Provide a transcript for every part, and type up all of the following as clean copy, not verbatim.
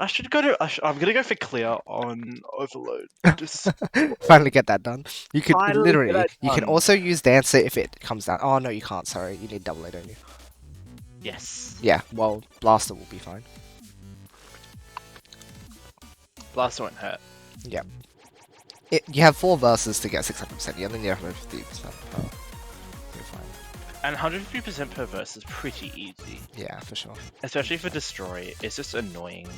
should go to. I'm gonna go for clear on overload. Just Finally get that done. You could finally get literally. that You can done. also use dancer if it comes down. Oh no, you can't. Sorry, you need double A, don't you? Yes. Yeah. Well, blaster will be fine. Blast won't hurt. Yeah. You have 4 verses to get 600%. Yeah, then you have 50%. Oh, you're fine. And 150% per verse is pretty easy, Yeah, for sure. especially for destroy. It's just annoying.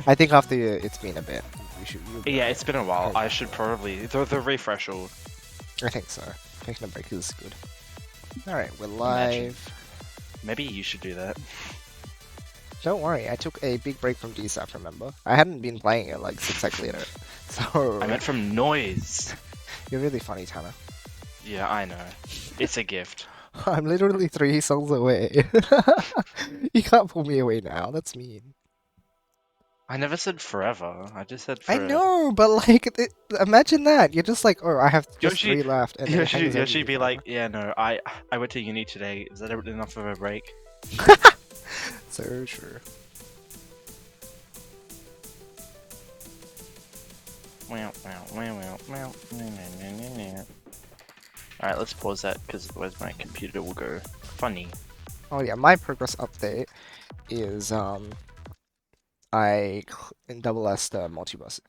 I think after it's been a bit, you'll be Yeah, alright. it's been a while. I should probably the refresh will. I think so. Taking a break is good. Alright, we're Imagine. live. Maybe you should do that. Don't worry, I took a big break from DSAF, remember? I hadn't been playing it like since I cleared it. So I meant from NOISZ. you're really funny, Tanner. Yeah, I know. It's a gift. I'm literally 3 songs away. You can't pull me away now, that's mean. I never said forever. I just said for. I know, but like, imagine that. You're just like, oh, I have just Yoshi, 3 left. And it hangs over Yoshi you be forever. like, yeah, no, I went to uni today. Is that enough of a break? So true. Alright, let's pause that because otherwise my computer will go funny. Oh yeah, my progress update is in double S the multiverse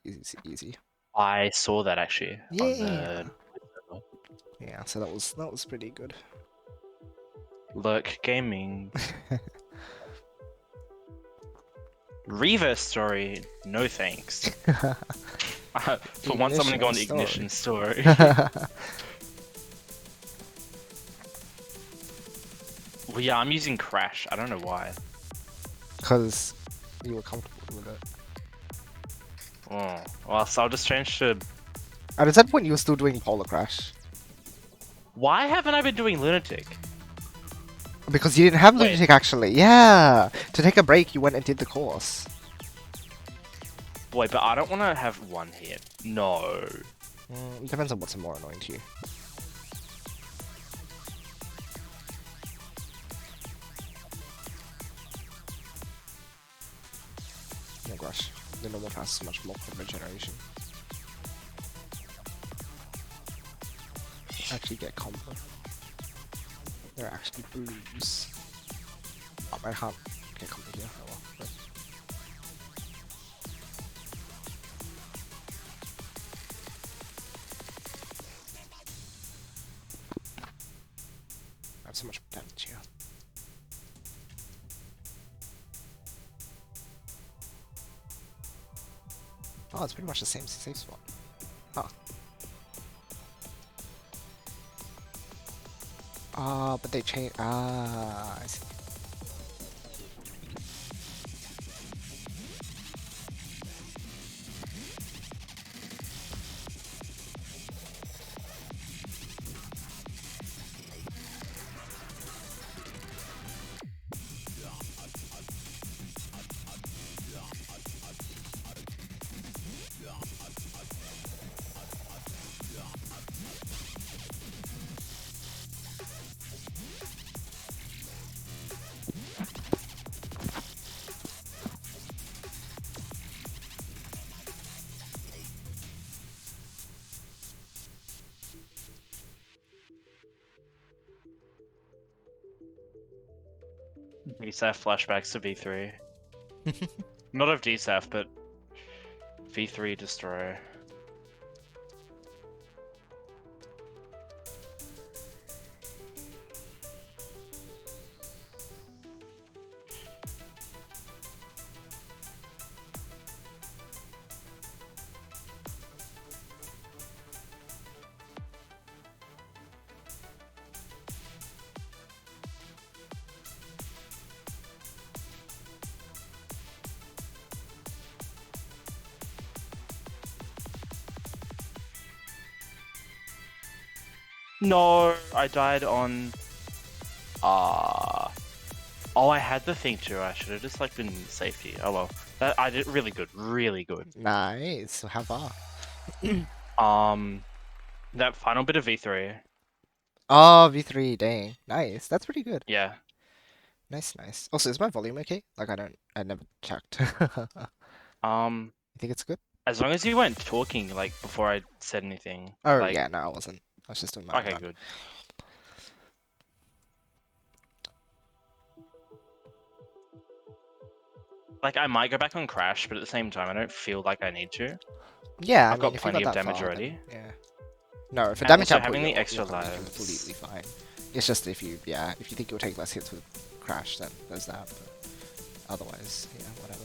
easy. I saw that actually on Yeah. the Yeah, so that was pretty good. Lurk Gaming. Reverse story, no thanks. For once I'm gonna go on Ignition story. Well, yeah, I'm using Crash. I don't know why. Because you were comfortable with it. Oh, well, so I'll just change to. At that point, you were still doing Polar Crash. Why haven't I been doing Lunatic? Because you didn't have Wait. Lunatic, actually. Yeah! To take a break, you went and did the course. Wait, but I don't want to have one hit. No. It depends on what's more annoying to you. Oh gosh, the normal pass is much more for regeneration. Actually get combo. They're actually blues. Oh, I can't get combo here. Oh well. But... I have so much damage here. Oh, it's pretty much the same safe spot. Huh. Ah, but they changed. Ah, I see. DSAF flashbacks to V3. Not of DSAF, but V3 Destroy. No, I died on. Oh, I had the thing too. I should have just like been safety. Oh well, that I did really good, really good. Nice. So how far? That final bit of V3. Oh, V3. Dang. Nice. That's pretty good. Yeah. Nice, nice. Also, is my volume okay? Like, I never checked. Um, You think it's good? as long as you weren't talking like before I said anything. Oh, Like, yeah, no, I wasn't. I was just doing my own okay, run. good. Like, I might go back on Crash, but at the same time, I don't feel like I need to. Yeah, I I've mean, got if you got plenty of that damage far, then already. yeah. No, for And damage also output, having the you're extra gonna be lives. completely fine. It's just if you, yeah, if you think you'll take less hits with Crash, then there's that. But otherwise, yeah, whatever.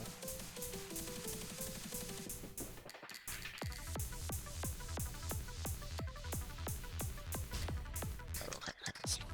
Okay, okay.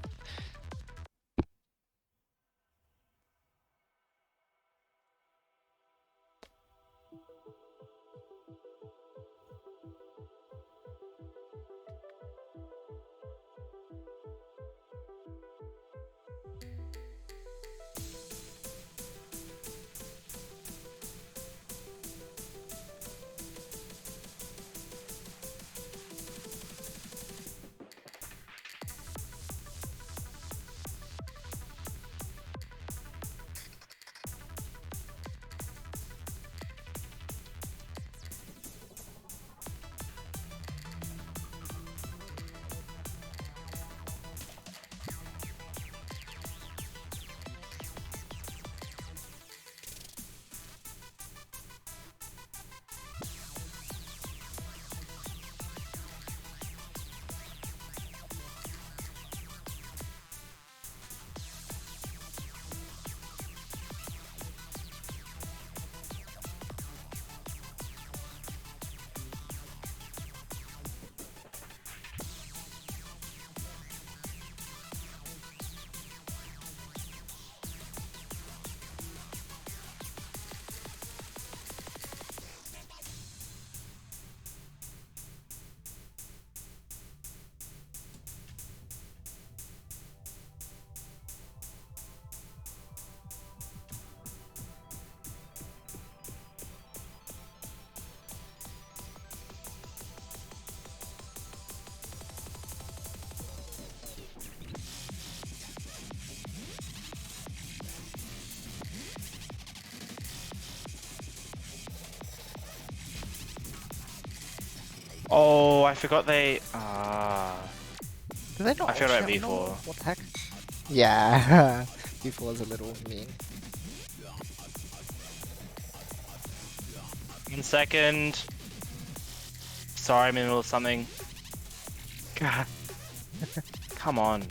Oh, I forgot they. Do they not I forgot about option on V4. What the heck? Yeah, V4 is a little mean. 1 second. Sorry, I'm in the middle of something. God. Come on.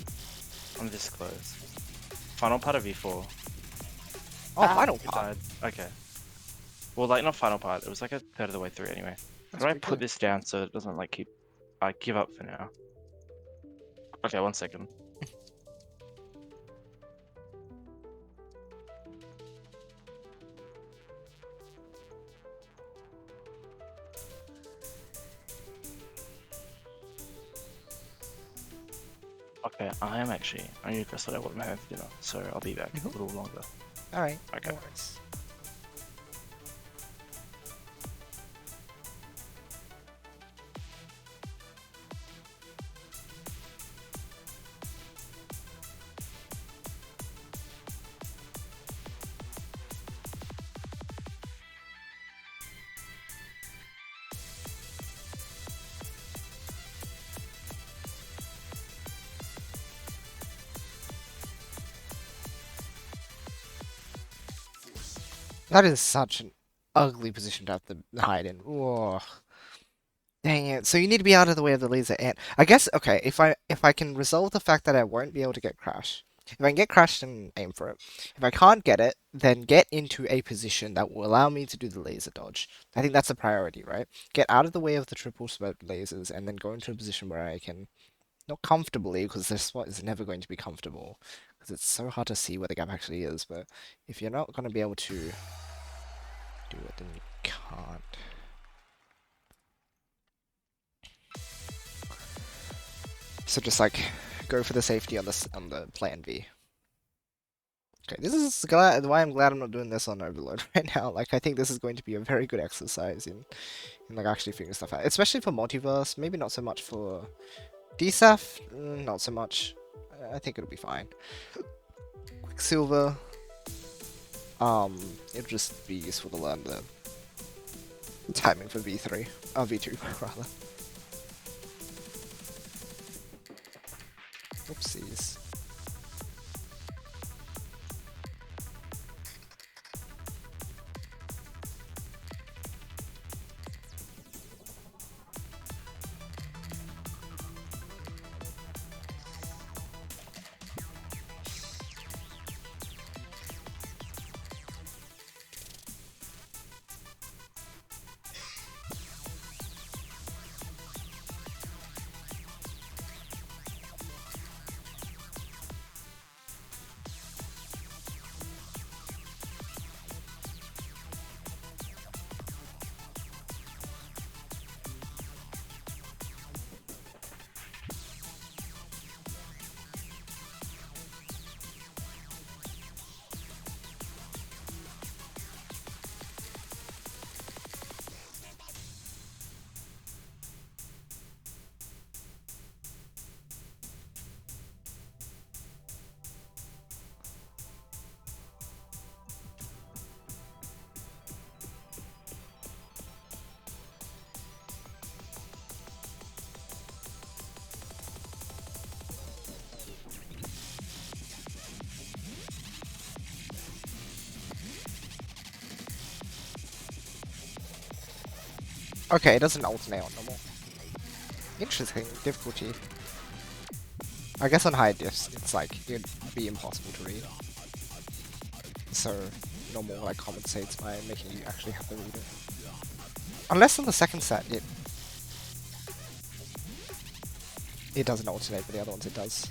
I'm this close. Final part of V4. Oh, final It part. died. Okay. Well, like, not final part. It was like a third of the way through anyway. How That's do I pretty put good. this down so it doesn't, like, keep... I give up for now. Okay, 1 second. Okay, I am actually... I need to go sort out what I'm having for dinner, so I'll be back a little longer. Alright, Okay. no worries. That is such an ugly position to have to hide in. Whoa. Dang it. So you need to be out of the way of the laser and I guess okay, if I can resolve the fact that I won't be able to get Crash. If I can get Crash, then aim for it. If I can't get it, then get into a position that will allow me to do the laser dodge. I think that's a priority, right? Get out of the way of the triple smoke lasers and then go into a position where I can not comfortably, because this spot is never going to be comfortable. Because it's so hard to see where the gap actually is, but if you're not gonna be able to do it, then you can't. So just like go for the safety on the plan V. Okay, this is why I'm glad I'm not doing this on Overload right now. Like I think this is going to be a very good exercise in like actually figuring stuff out, especially for multiverse. Maybe not so much for DSAF, not so much. I think it'll be fine. Quicksilver. It'd just be useful to learn the timing for V3. V2, rather. Oopsies. Okay, it doesn't alternate on normal. Interesting difficulty. I guess on high diffs, it's like it'd be impossible to read. So normal like compensates by making you actually have to read it. Unless on the second set it doesn't alternate, but the other ones it does.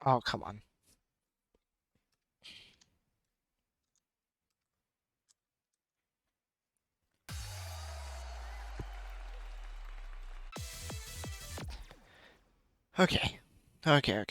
Oh, come on. Okay. Okay.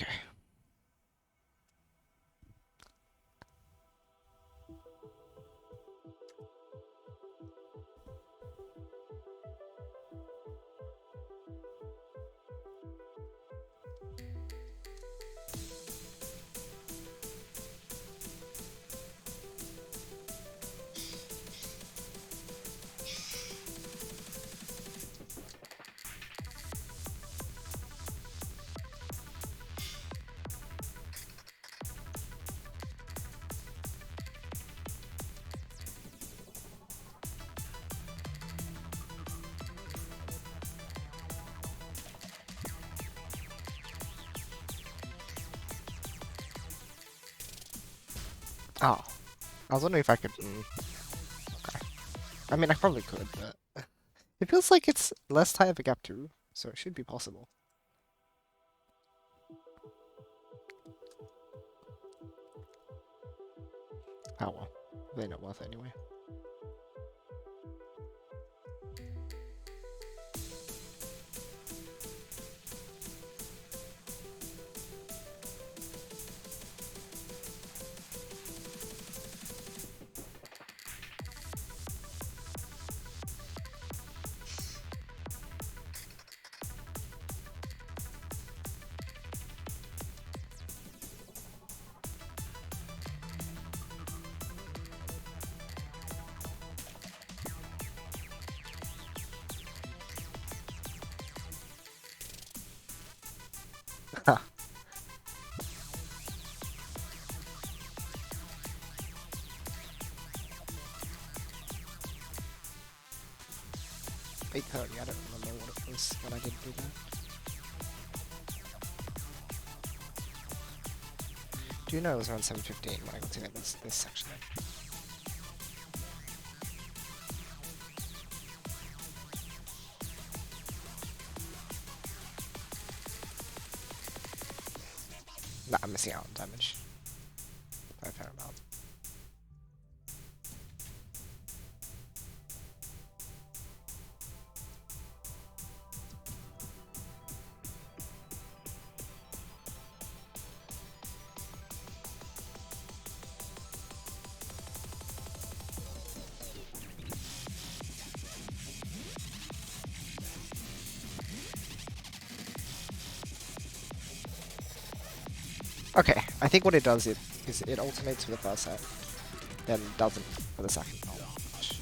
Oh. I was wondering if I could... Okay. I mean, I probably could, but... It feels like it's less tight of a gap too, so it should be possible. Oh well. They're not worth it anyway. 8:30. I don't remember what it was when I did do that. Do you know it was around 7:15 when I got to get this section? Nah, I'm missing out on damage by a fair amount. Okay, I think what it does is it alternates for the first set, then doesn't for the second. Oh gosh.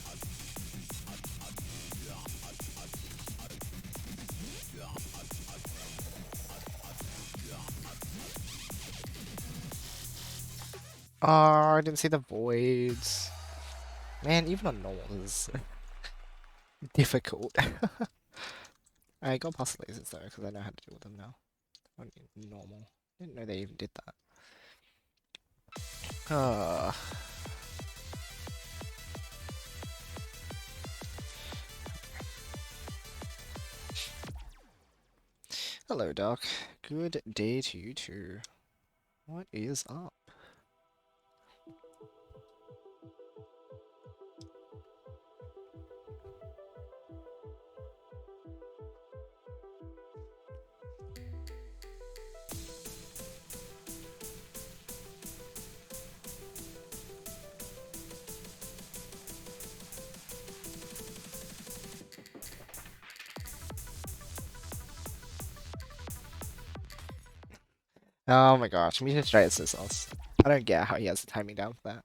Oh, I didn't see the voids. Man, even on normal is difficult. I got past lasers though, because I know how to deal with them now. On normal. Didn't know they even did that. Hello, Doc. Good day to you too. What is up? Oh my gosh, me just try is so sauce. I don't get how he has the timing down for that.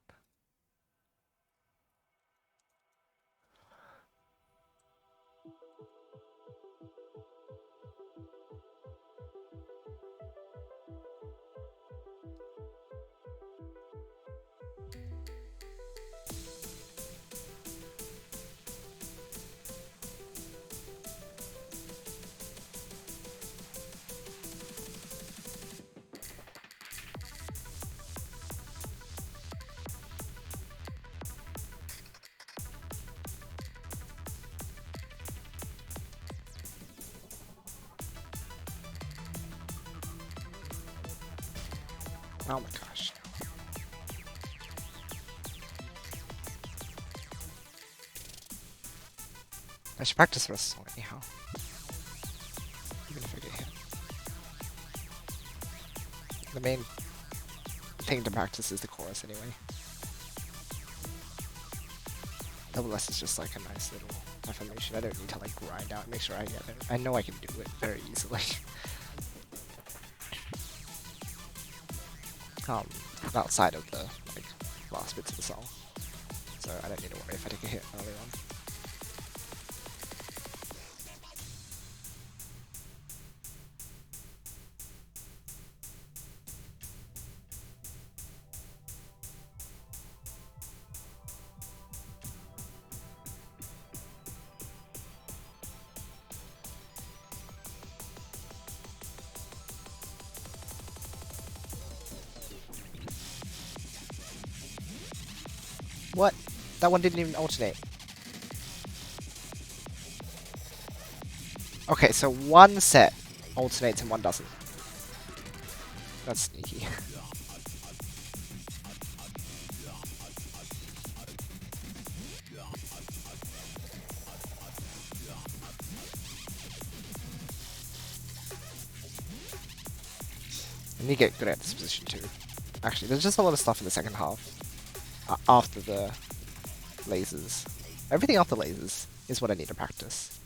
Oh my gosh. I should practice the rest of the song anyhow. Even if I get hit. The main thing to practice is the chorus anyway. Double S is just like a nice little affirmation. I don't need to like grind out and make sure I get it. I know I can do it very easily. Outside of the like last bits of the song. So I don't need to worry if I take a hit early on. What? That one didn't even alternate. Okay, so one set alternates and one doesn't. That's sneaky. I need to get good at this position too. Actually, there's just a lot of stuff in the second half. After the lasers. Everything after lasers is what I need to practice.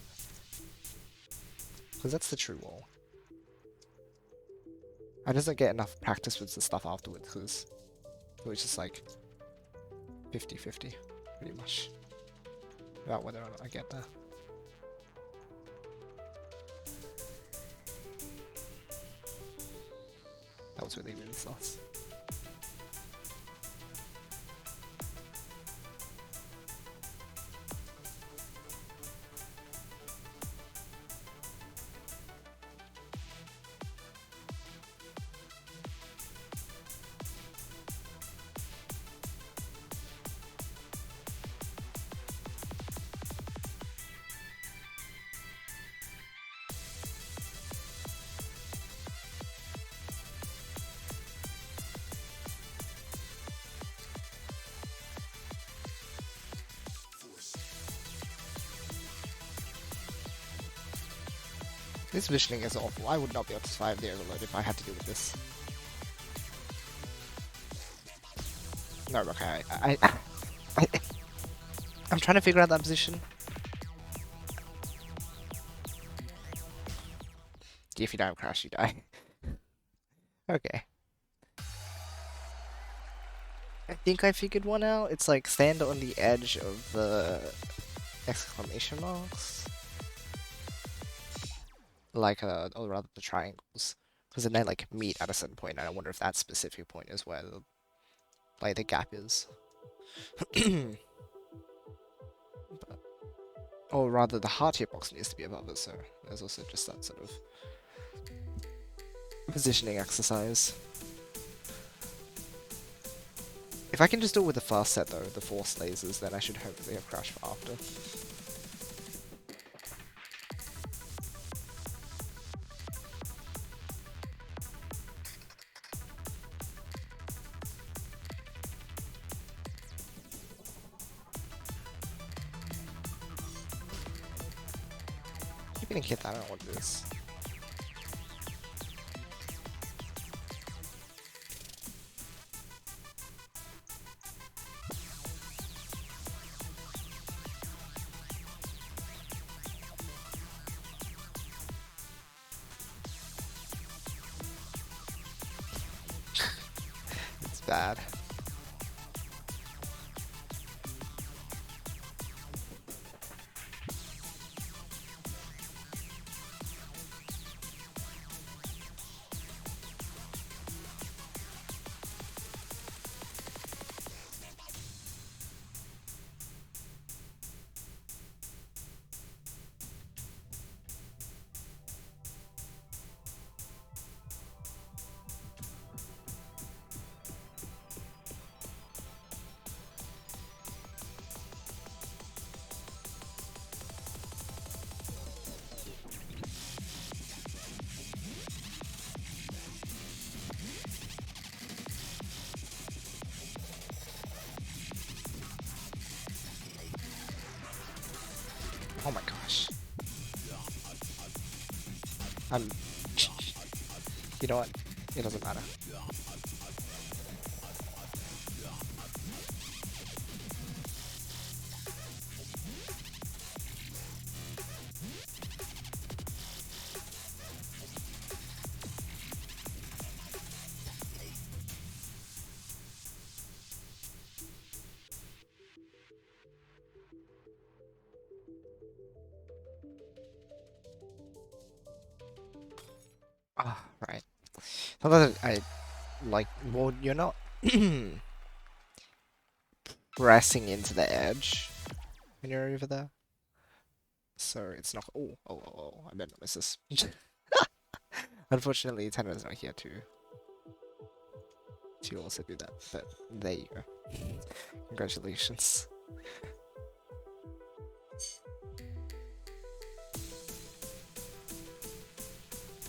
Because that's the true wall. I doesn't get enough practice with the stuff afterwards because it was just like 50-50 pretty much about whether or not I get there. That was really sus. This positioning is awful. I would not be able to survive the overload if I had to deal with this. No, okay, I I'm trying to figure out that position. If you don't crash, you die. Okay. I think I figured one out. It's like stand on the edge of the exclamation marks. Like, or rather the triangles. Because then they like meet at a certain point, and I wonder if that specific point is where the, like, the gap is. But, or rather, the heart hitbox needs to be above it, so there's also just that sort of positioning exercise. If I can just do it with the fast set though, the force lasers, then I should hopefully have crash for after. Keep getting hit, I don't know what it is. It's bad. Oh my gosh. You know what? It doesn't matter. Ah, right. So that I like, well, you're not pressing into the edge when you're over there. So it's not. Oh, I better not miss this. Unfortunately, Tanner's not here to also do that, but there you go. Congratulations.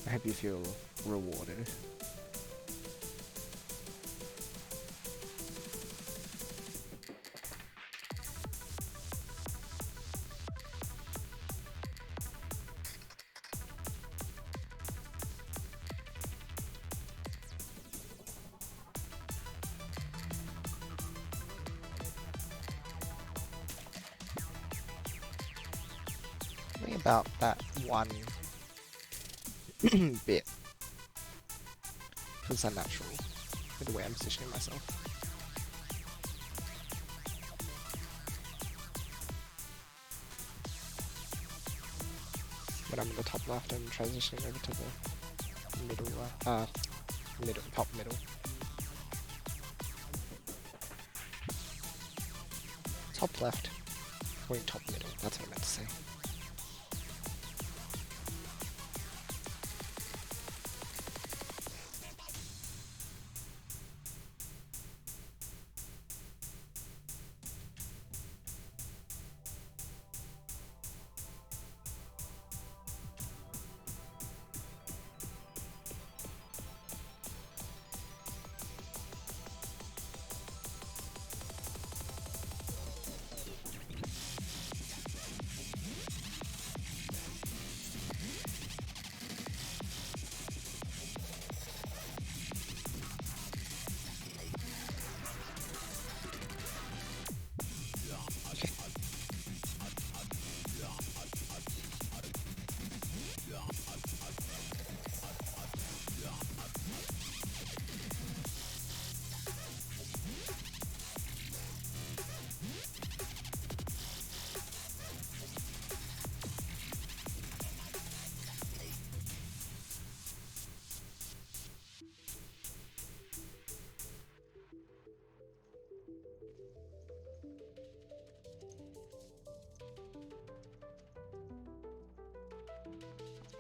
I hope you feel rewarded. Something about that one bit feels unnatural with the way I'm positioning myself. When I'm in the top left and transitioning over to the middle left, top middle. Top left, going top middle, that's what I meant to say.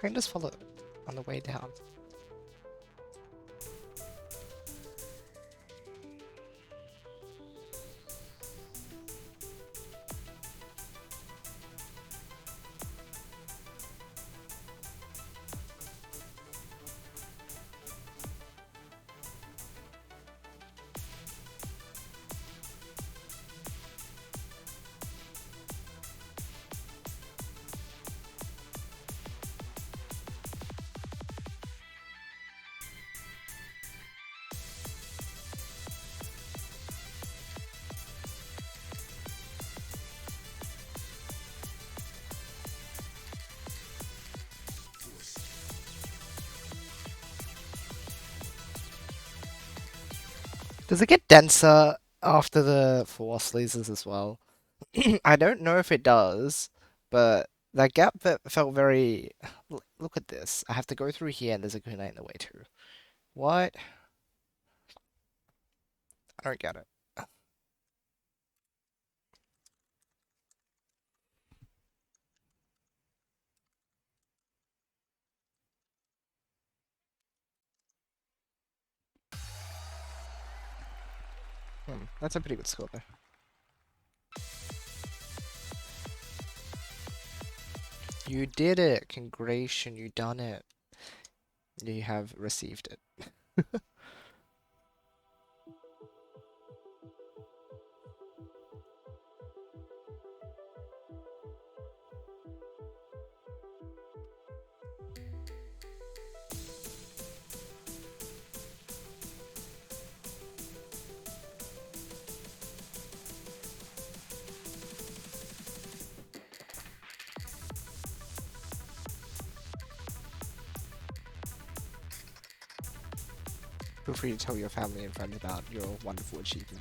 can just follow it on the way down. Does it get denser after the force lasers as well? I don't know if it does, but that gap felt very. Look at this. I have to go through here, and there's a kunai in the way too. What? I don't get it. That's a pretty good score there. You did it! Congratulations, you done it. You have received it. Feel free to tell your family and friends about your wonderful achievement.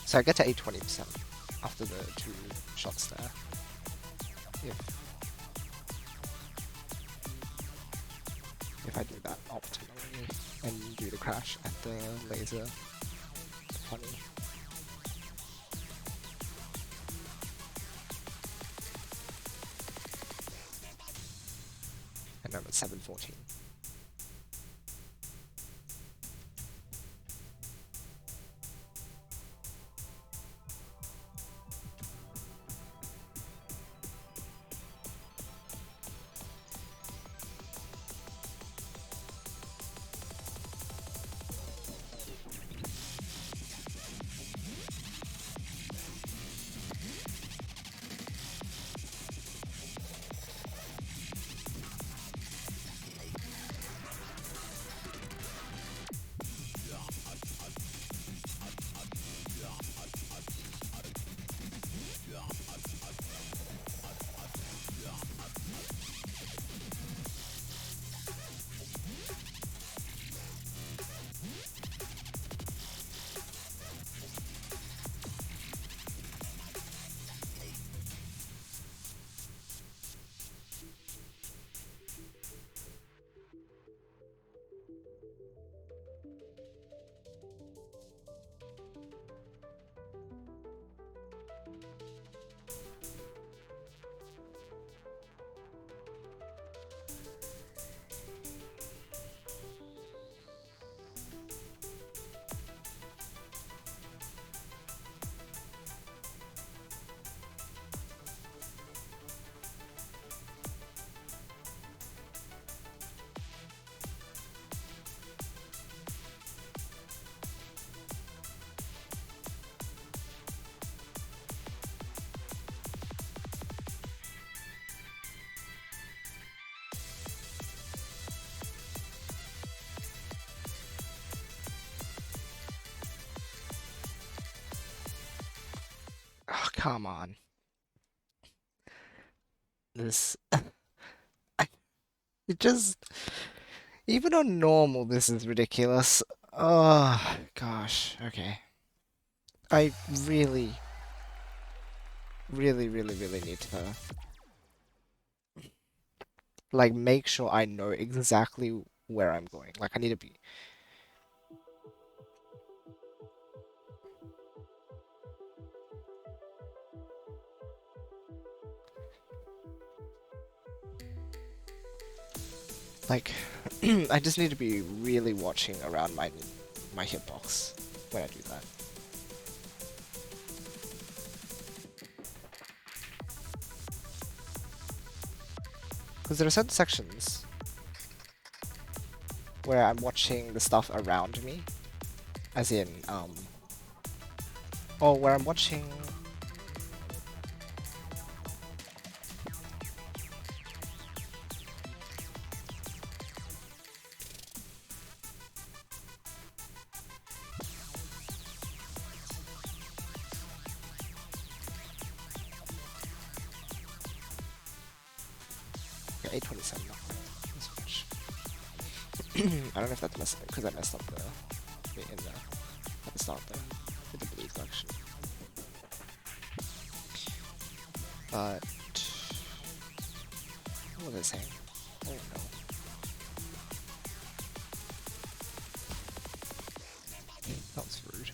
So I get to 20% after the 2 shots there. If I do that optimally and do the crash at the laser honey. And I'm at 714. Oh, come on. This... it just... Even on normal, this is ridiculous. Oh, gosh. Okay. I really, really need to like make sure I know exactly where I'm going. Like I need to be. Like, I just need to be really watching around my hitbox when I do that. Because there are certain sections where I'm watching the stuff around me, as in, or where I'm watching. Yeah, 827, not quite as much. I don't know if that's messed because I messed up the bit in the at the start there with the bleed collection. But what was I saying? Oh no. That was rude.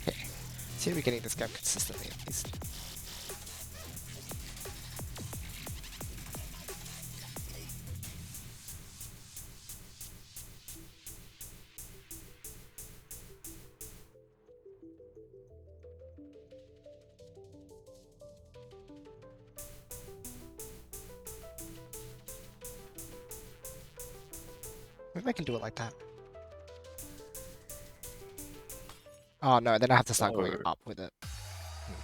Okay. See if we're getting this game consistently at least. Maybe I can do it like that. Oh no, then I have to start going Oh. up with it.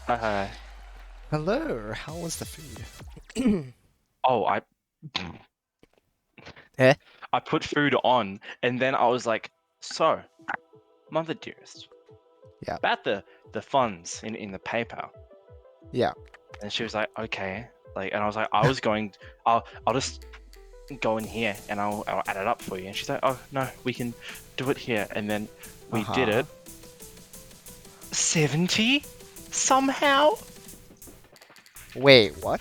Hi. Hello, how was the food? Oh, Eh? I put food on, and then I was like, so, mother dearest, Yeah. about the funds in the PayPal. Yeah. And she was like, okay. Like, and I was like, I was going, I'll just go in here and I'll add it up for you. And she's like, oh no, we can do it here. And then we did Uh-huh. it. 70 somehow. Wait, what?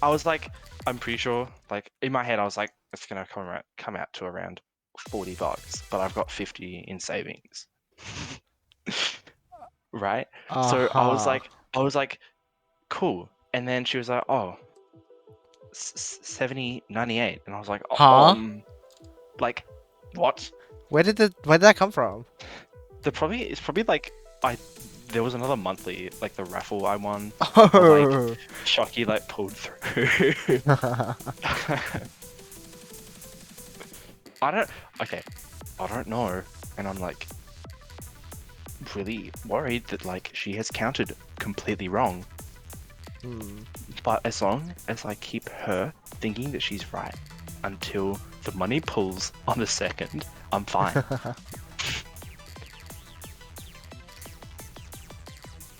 I was like, I'm pretty sure. Like in my head, I was like, it's gonna come out to around $40, but I've got 50 in savings. Right? So Uh-huh. I was like, cool. And then she was like, oh, 70, 98. And I was like, Huh? like, what? Where did that come from? It's probably like there was another monthly, like the raffle I won, or like Oh. Shocky like pulled through. I don't okay, I don't know. And I'm like really worried that like she has counted completely wrong. Hmm. But as long as I keep her thinking that she's right until the money pulls on the second, I'm fine.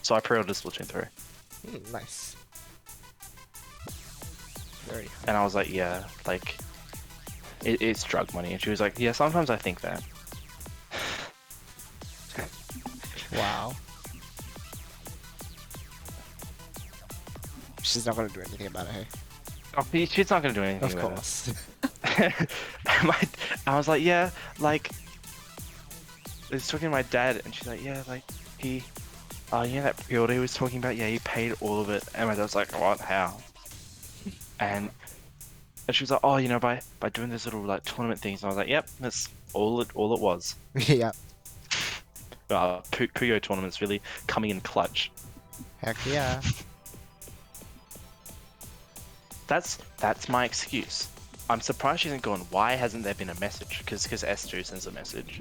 So I pre-ordered Splatoon 3. Nice. Very. And I was like, yeah, like it's drug money. And she was like, yeah, sometimes I think that. Wow. She's not gonna do anything about it, hey? Oh, she's not gonna do anything Of about course. it. I was like, yeah, like I was talking to my dad, and she's like, yeah, like he, you know that pre-order he was talking about? Yeah, he paid all of it. And my dad was like, what? How? And she was like, oh, you know, by doing this little like tournament things. And I was like, yep, that's all it was. Yeah. Puyo tournaments really coming in clutch. Heck yeah. That's my excuse. I'm surprised she hasn't gone. Why hasn't there been a message? Because S2 sends a message.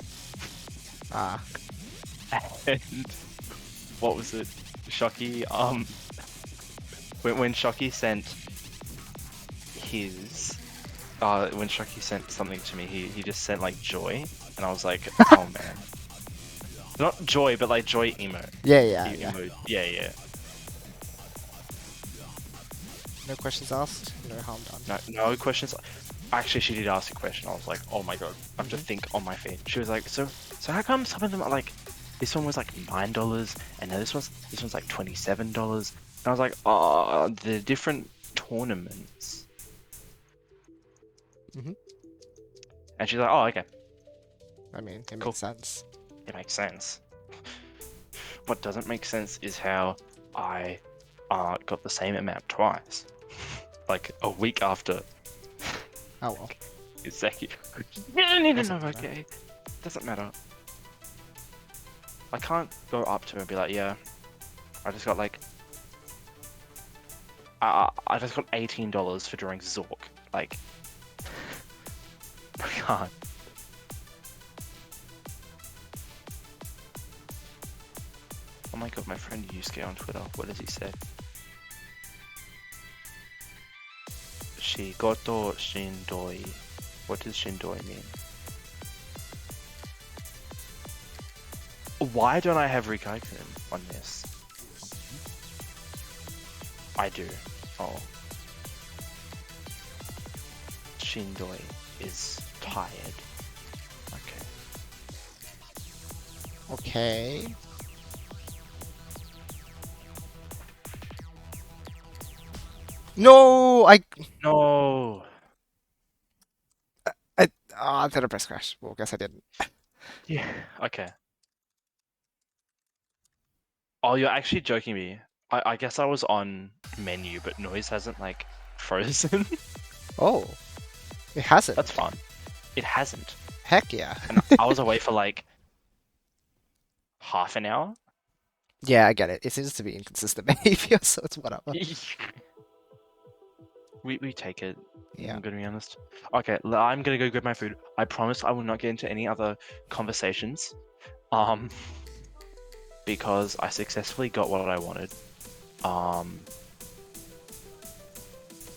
Ah. And what was it? Shocky. When Shocky sent his, when Shocky sent something to me, he just sent like joy, and I was like, oh man, not joy, but like joy emo. Yeah, yeah, E- yeah. emo. Yeah, yeah. No questions asked, no harm done. No questions. Actually, she did ask a question. I was like, oh my god, I have to think on my feet. She was like, so how come some of them are like, this one was like $9, and now this one's like $27, and I was like, oh, the different tournaments. Mhm. And she's like, oh, okay, I mean, it Cool. makes sense. it makes sense. What doesn't make sense is how I got the same amount twice, like a week after. Oh well. Consecutive. No, Doesn't matter. okay. Doesn't matter. I can't go up to her and be like, yeah, I just got like, I just got $18 for drawing Zork. Like, I can't. Oh my god, my friend Yusuke on Twitter, what does he say? Shigoto shindoi. What does shindoi mean? Why don't I have Rikaikun on this? I do. Oh. Shindoi is tired. Okay. Okay. No, No! I did a press crash. Well, guess I didn't. Yeah, okay. Oh, you're actually joking me. I guess I was on menu, but NOISZ hasn't, like, frozen. Oh, it hasn't. That's fun. It hasn't. Heck yeah. And I was away for, like, half an hour. Yeah, I get it. It seems to be inconsistent behavior, so it's whatever. We take it. Yeah. I'm gonna be honest. Okay, I'm gonna go grab my food. I promise I will not get into any other conversations. Because I successfully got what I wanted.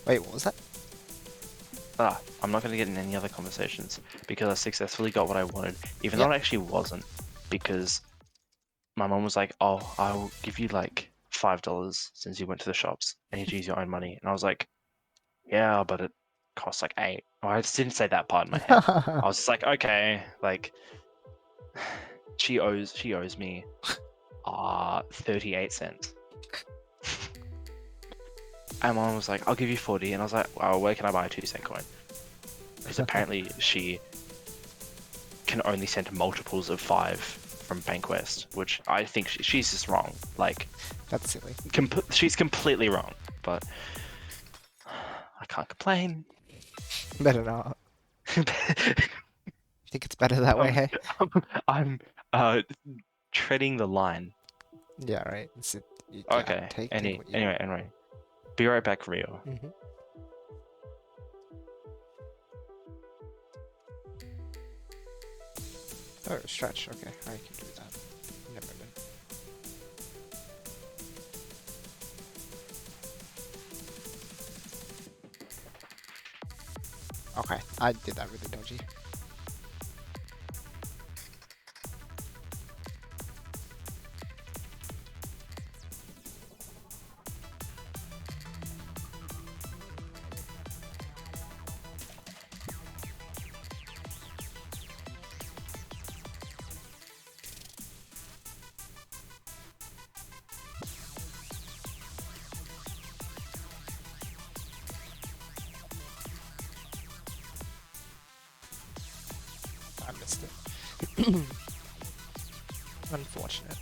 Wait, what was that? I'm not gonna get in any other conversations because I successfully got what I wanted, even though it actually wasn't, because my mom was like, "Oh, I'll give you like $5 since you went to the shops and you use your own money," and I was like, "Yeah, but it costs like 8." Oh, I just didn't say that part in my head. I was just like, "Okay, like she owes me 38 cents." And mom was like, "I'll give you 40," and I was like, "Well, where can I buy a 2-cent coin?" Because apparently she can only send multiples of 5 from Bankwest, which I think she's just wrong. Like, That's silly. she's completely wrong, but I can't complain. Better not. Think it's better that way, hey? I'm treading the line. Yeah, right. Yeah, Okay. take what you Anyway. Be right back, Rio. Mhm. Oh, stretch. Okay, I can do that. Never mind. Okay, I did that really dodgy. I missed it. Unfortunate.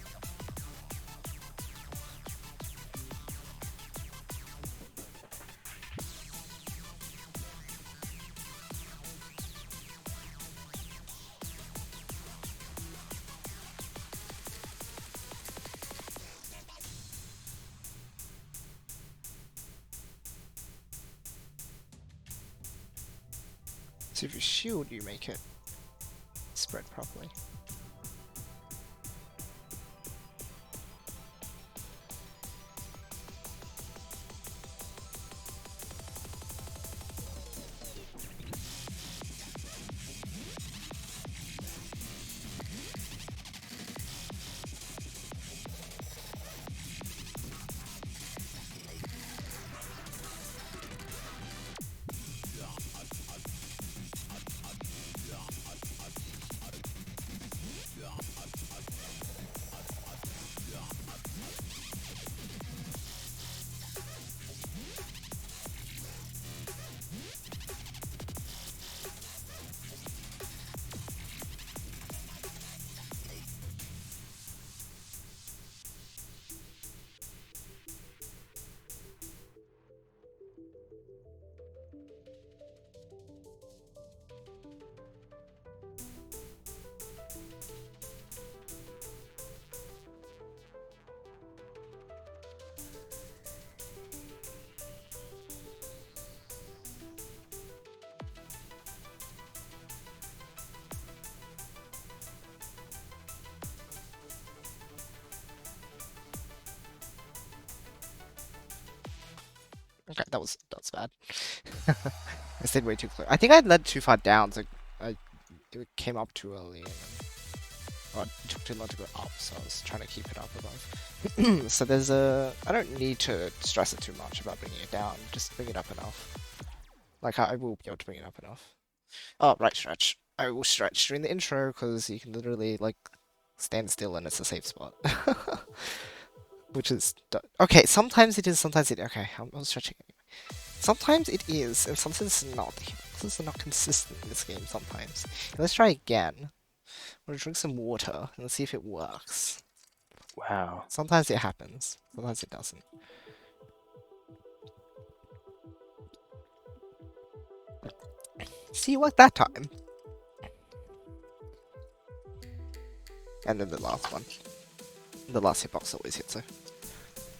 So if you shield, you make it spread properly. Okay, that's bad. I stayed way too close. I think I led too far down, so it came up too early, and it took too long to go up, so I was trying to keep it up above. So there's a... I don't need to stress it too much about bringing it down, just bring it up enough. Like, I will be able to bring it up enough. Oh, right, stretch. I will stretch during the intro, because you can literally, like, stand still and it's a safe spot. Which is... Okay, sometimes it is, sometimes it... Okay, I'm stretching anyway. Sometimes it is, and sometimes it's not. It's not consistent in this game sometimes. Let's try again. I'm gonna drink some water, and let's see if it works. Wow. Sometimes it happens, sometimes it doesn't. See, it worked that time. And then the last one. The last hitbox always hits her.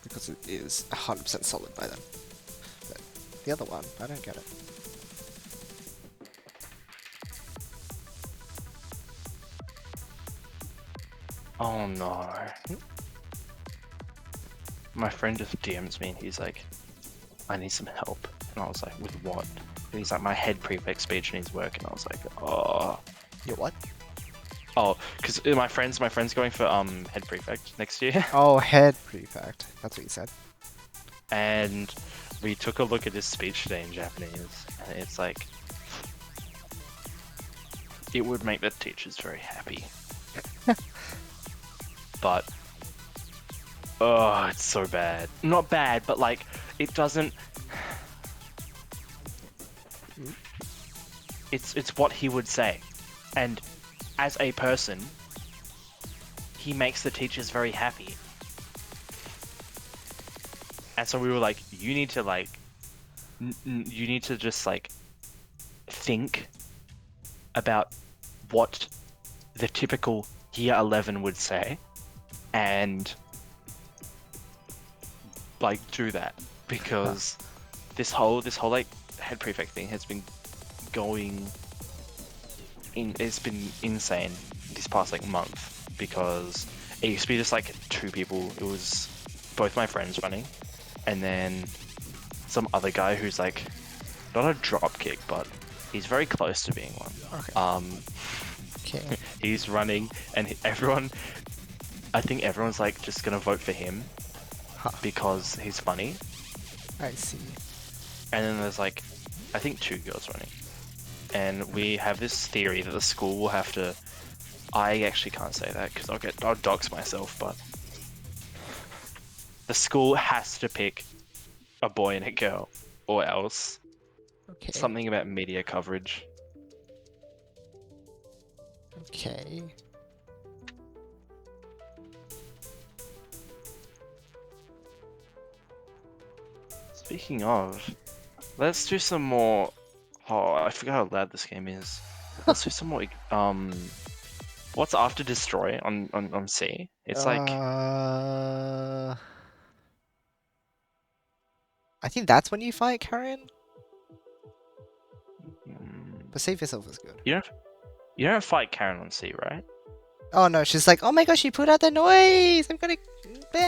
Because it is 100% solid by then. But the other one, I don't get it. Oh no. My friend just DMs me and he's like, I need some help. And I was like, with what? And he's like, my head prefect speech needs work. And I was like, oh. Your what? Oh, because my friend's going for head prefect next year. Oh, head prefect. That's what you said. And we took a look at his speech today in Japanese. And it's like, it would make the teachers very happy. But, oh, it's so bad. Not bad, but like, it doesn't... It's what he would say. And as a person, he makes the teachers very happy. And so we were like, you need to like, you need to just like think about what the typical year 11 would say and like do that, because this whole like head prefect thing has been going in, it's been insane this past like month, because it used to be just like two people. It was both my friends running, and then some other guy who's like not a drop kick, but he's very close to being one. Okay. Okay. He's running, and everyone, I think everyone's like just gonna vote for him because he's funny. I see. And then there's like, I think 2 girls running. And we have this theory that the school will have to... I actually can't say that because I'll dox myself, but... The school has to pick a boy and a girl, or else. Okay. Something about media coverage. Okay. Speaking of, let's do some more... Oh, I forgot how loud this game is. Let's do some more... What's after destroy on C? It's like... I think that's when you fight Carrion? But save yourself is good. You don't fight Karen on C, right? Oh no, she's like, oh my gosh, she put out the noise! I'm gonna... Oh,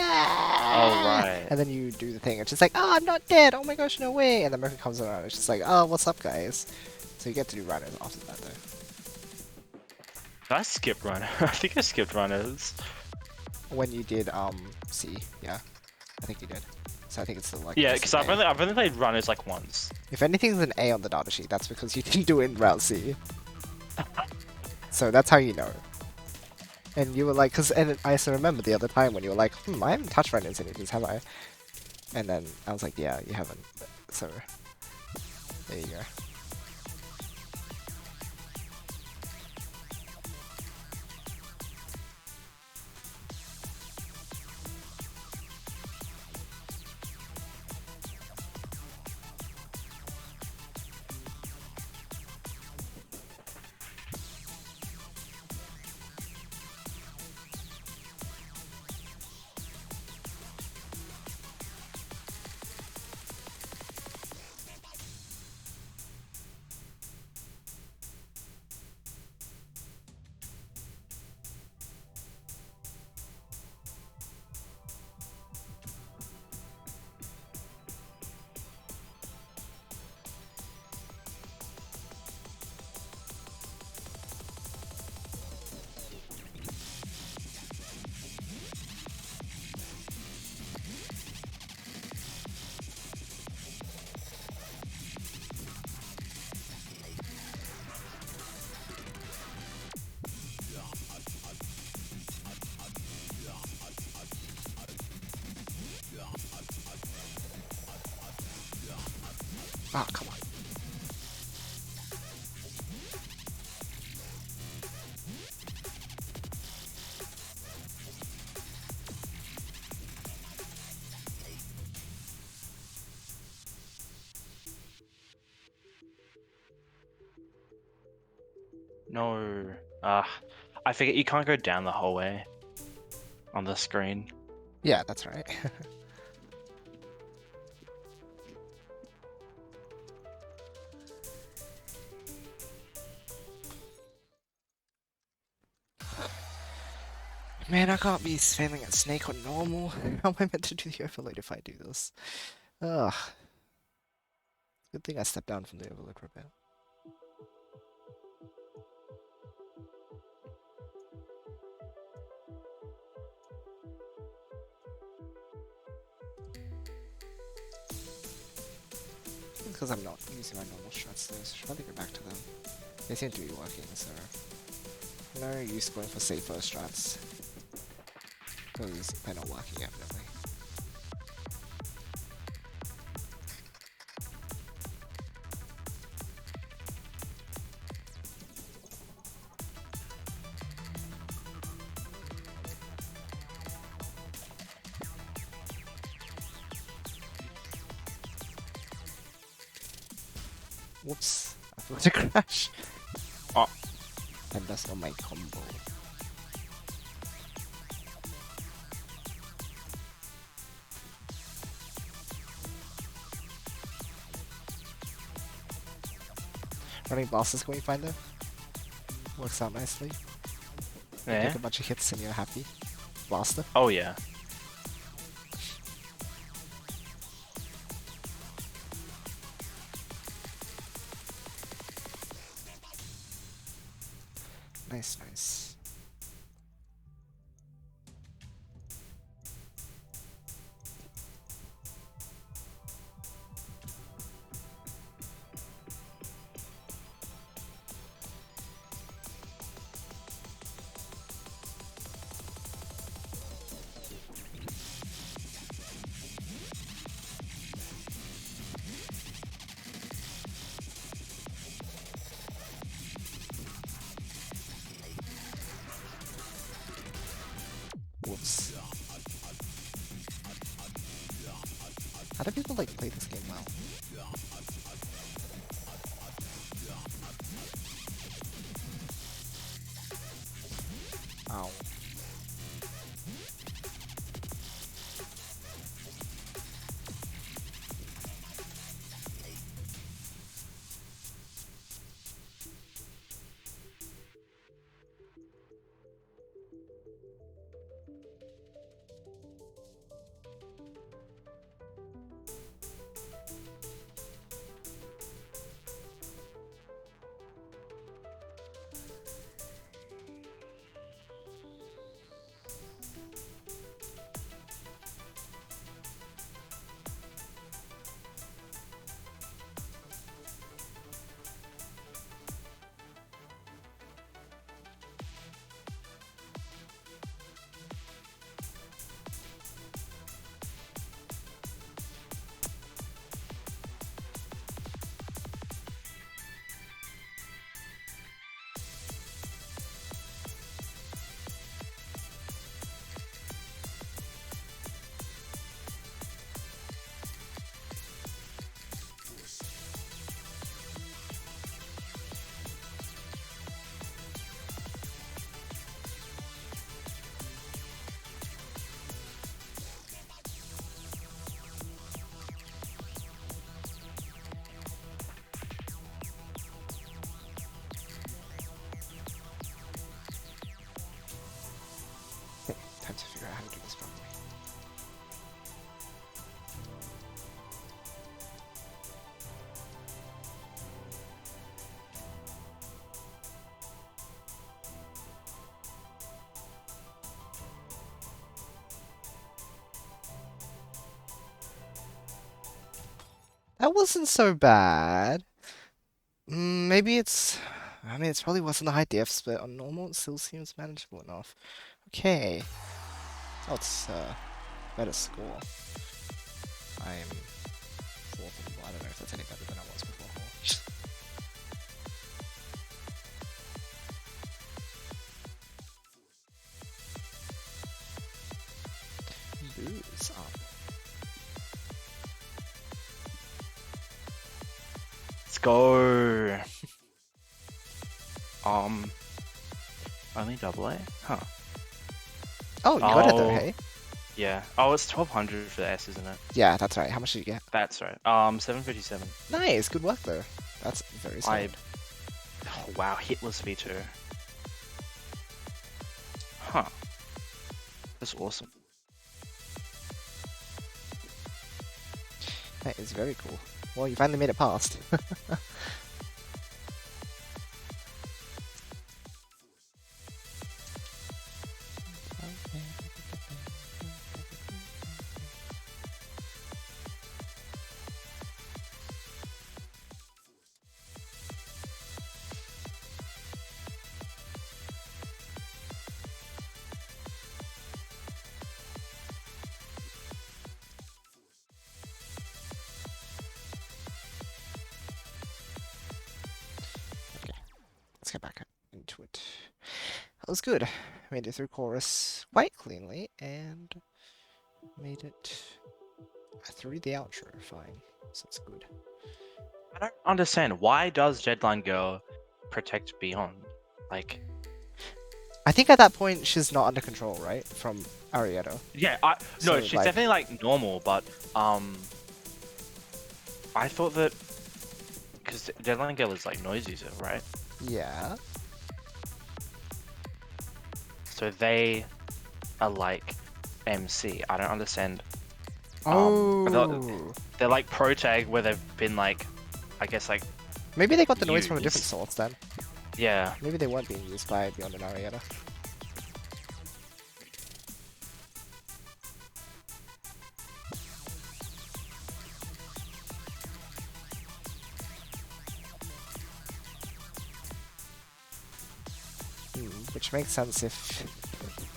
right. And then you do the thing, and she's like, oh, I'm not dead! Oh my gosh, no way! And then Mercury comes around, and she's like, oh, what's up, guys? So you get to do runners after that, though. Did I skip runner? I think I skipped runners. When you did, C, yeah. I think you did. So I think it's still like... Yeah, just because an A. I've only played runners like once. If anything's an A on the data sheet, that's because you didn't do it in Route C. So that's how you know. And you were like, and I also remember the other time when you were like, I haven't touched runners in ages, have I? And then I was like, yeah, you haven't. So, there you go. Ah, come on. No. I forget you can't go down the hallway on the screen. Yeah, that's right. Man, I can't be failing at Snake on normal. How am I meant to do the overload if I do this? Ugh. Good thing I stepped down from the overload for a bit. Because I'm not using my normal strats though, so I should probably go back to them. They seem to be working, so no use going for safer strats. Because they're not working evidently. Whoops, I thought to crash. Oh. And that's not my combo. Running bosses going fine though. Works out nicely. Yeah. Take a bunch of hits and you're happy. Blaster. Oh yeah. Nice, nice. Whoops. How do people like play this game well? Ow. That wasn't so bad. Maybe it's. I mean, it probably wasn't the high defs, but on normal it still seems manageable enough. Okay. Oh, it's better score. I'm fourth in. I don't know if that's any better than I was before. Booze up. Let's go. Only double A? Huh. Oh, you got it though, Oh. hey? Yeah. Oh, it's 1200 for the S, isn't it? Yeah, that's right. How much did you get? That's right. 757. Nice, good work though. That's very solid. Oh, wow, hitless V2. Huh. That's awesome. That is very cool. Well, you finally made it past. Let's get back into it. That was good. Made it through chorus quite cleanly and made it through the outro fine. So that's good. I don't understand. Why does Deadline Girl protect Beyond? Like, I think at that point she's not under control, right? From Arietta. yeah, So, no, she's like- definitely like normal, but I thought that because Deadline Girl is like noise user, right? Yeah. So they are like MC. I don't understand. Oh. They're like pro tag where they've been like, I guess like, Maybe they got the noise from a different used. source then. Yeah. Maybe they weren't being used by Beyond and Arietta. Which makes sense if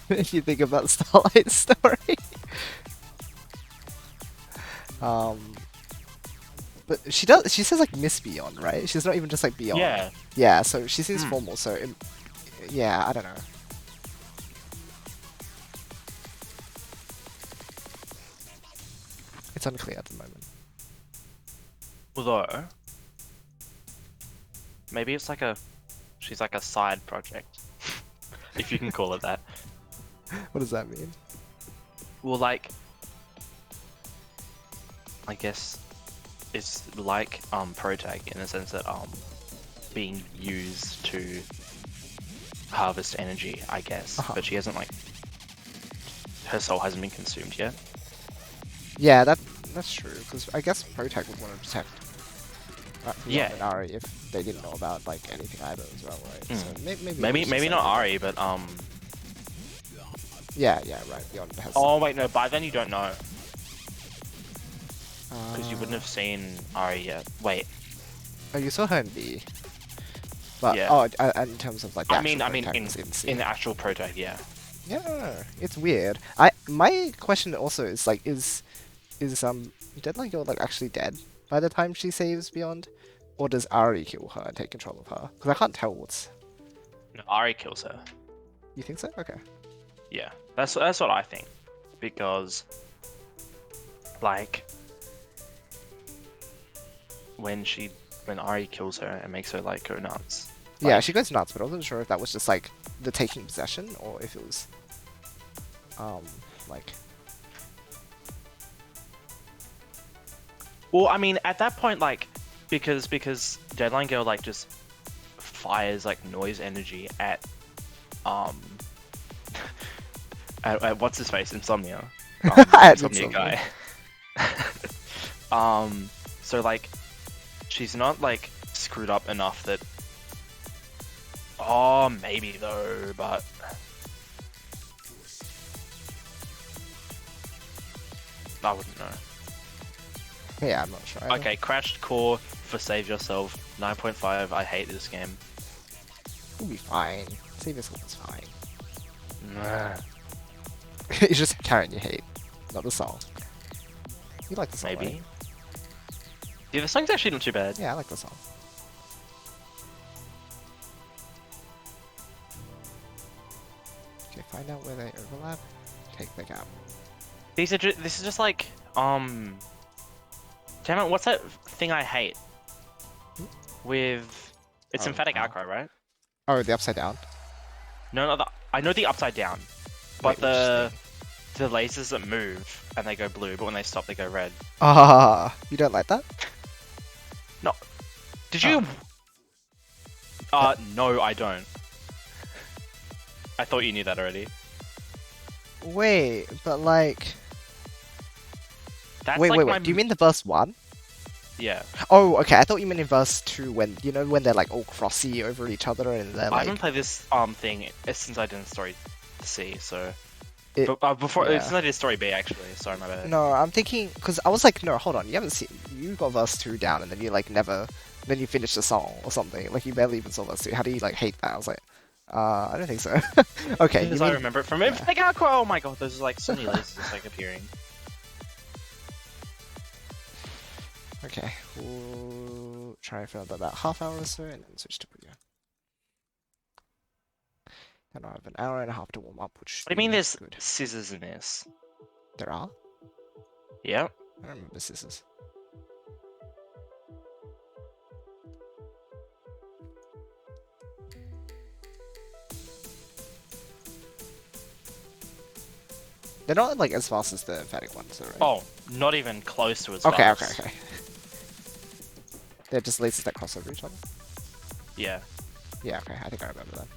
if you think about Starlight's story. But she says like Miss Beyond, right? She's not even just like Beyond. Yeah. Yeah, so she seems formal, so yeah, I don't know. It's unclear at the moment. Although, maybe it's like she's like a side project, if you can call it that. What does that mean? Well, like, I guess it's like protag in the sense that being used to harvest energy, I guess. But she hasn't like her soul hasn't been consumed yet. Yeah, that's true. Because I guess protag would want to protect. Yeah. And Ari if they didn't know about like anything either as well, right? So Maybe not Ari, but Yeah, right. Beyond has. Oh wait, no. By then you don't know because you wouldn't have seen Ari yet. Wait. Oh, you saw her in B. But yeah. In terms of like. I mean, in the actual protag, yeah. Yeah, it's weird. My question also is like, is Deadline Girl like actually dead by the time she saves Beyond, or does Ari kill her and take control of her? Because I can't tell what's. No, Ari kills her. You think so? Okay. Yeah, that's what I think, because like when Ari kills her and makes her like go nuts. Yeah, like, she goes nuts, but I wasn't sure if that was just like the taking possession or if it was like. Well, I mean, at that point, like, because Deadline Girl like just fires like noise energy at at what's his face, Insomnia, Insomnia guy. So like, she's not like screwed up enough that. Oh, maybe though, but. I wouldn't know. Yeah, I'm not sure. Either. Okay, crashed core for save yourself. 9.5. I hate this game. You'll be fine. Save yourself is fine. Nah, It's just Karen you hate, not the song. You like the song, maybe. right? Yeah, the song's actually not too bad. Yeah, I like the song. Okay, find out where they overlap. Take the gap. This is just like Damn it! What's that thing I hate? With it's Oh, emphatic wow. acro, right? Oh, the upside down. No, I know the upside down, but Wait, which the lasers that move and they go blue, but when they stop they go red. Ah, you don't like that? No, did you? No, I don't. I thought you knew that already. Wait, but like, That's wait, like wait, my wait. Do you mean the verse 1? yeah? Oh, okay. I thought you meant in verse 2 when when they're like all crossy over each other and they're I like. haven't played this thing since I did story C, so. It- But before yeah. since I did story B actually. Sorry, my bad. No, I'm thinking because I was like, no, hold on. You haven't seen. You got verse 2 down and then you like never. Then you finish the song or something. Like you barely even saw verse 2. How do you like hate that? I was like, I don't think so. Okay, you Because I mean remember it from emphatic acro. Oh my god, there's like so many lasers like appearing. okay. We'll try for about half hour or so and then switch to Puyo. Then I have an hour and a half to warm up, which. What do you mean there's good? scissors in this? There are. Yep. I don't remember scissors. They're not like as fast as the emphatic ones, though, right? Oh, not even close to as okay, fast. okay. They're just lasers that cross over each other. Yeah. Yeah, okay. I think I remember that.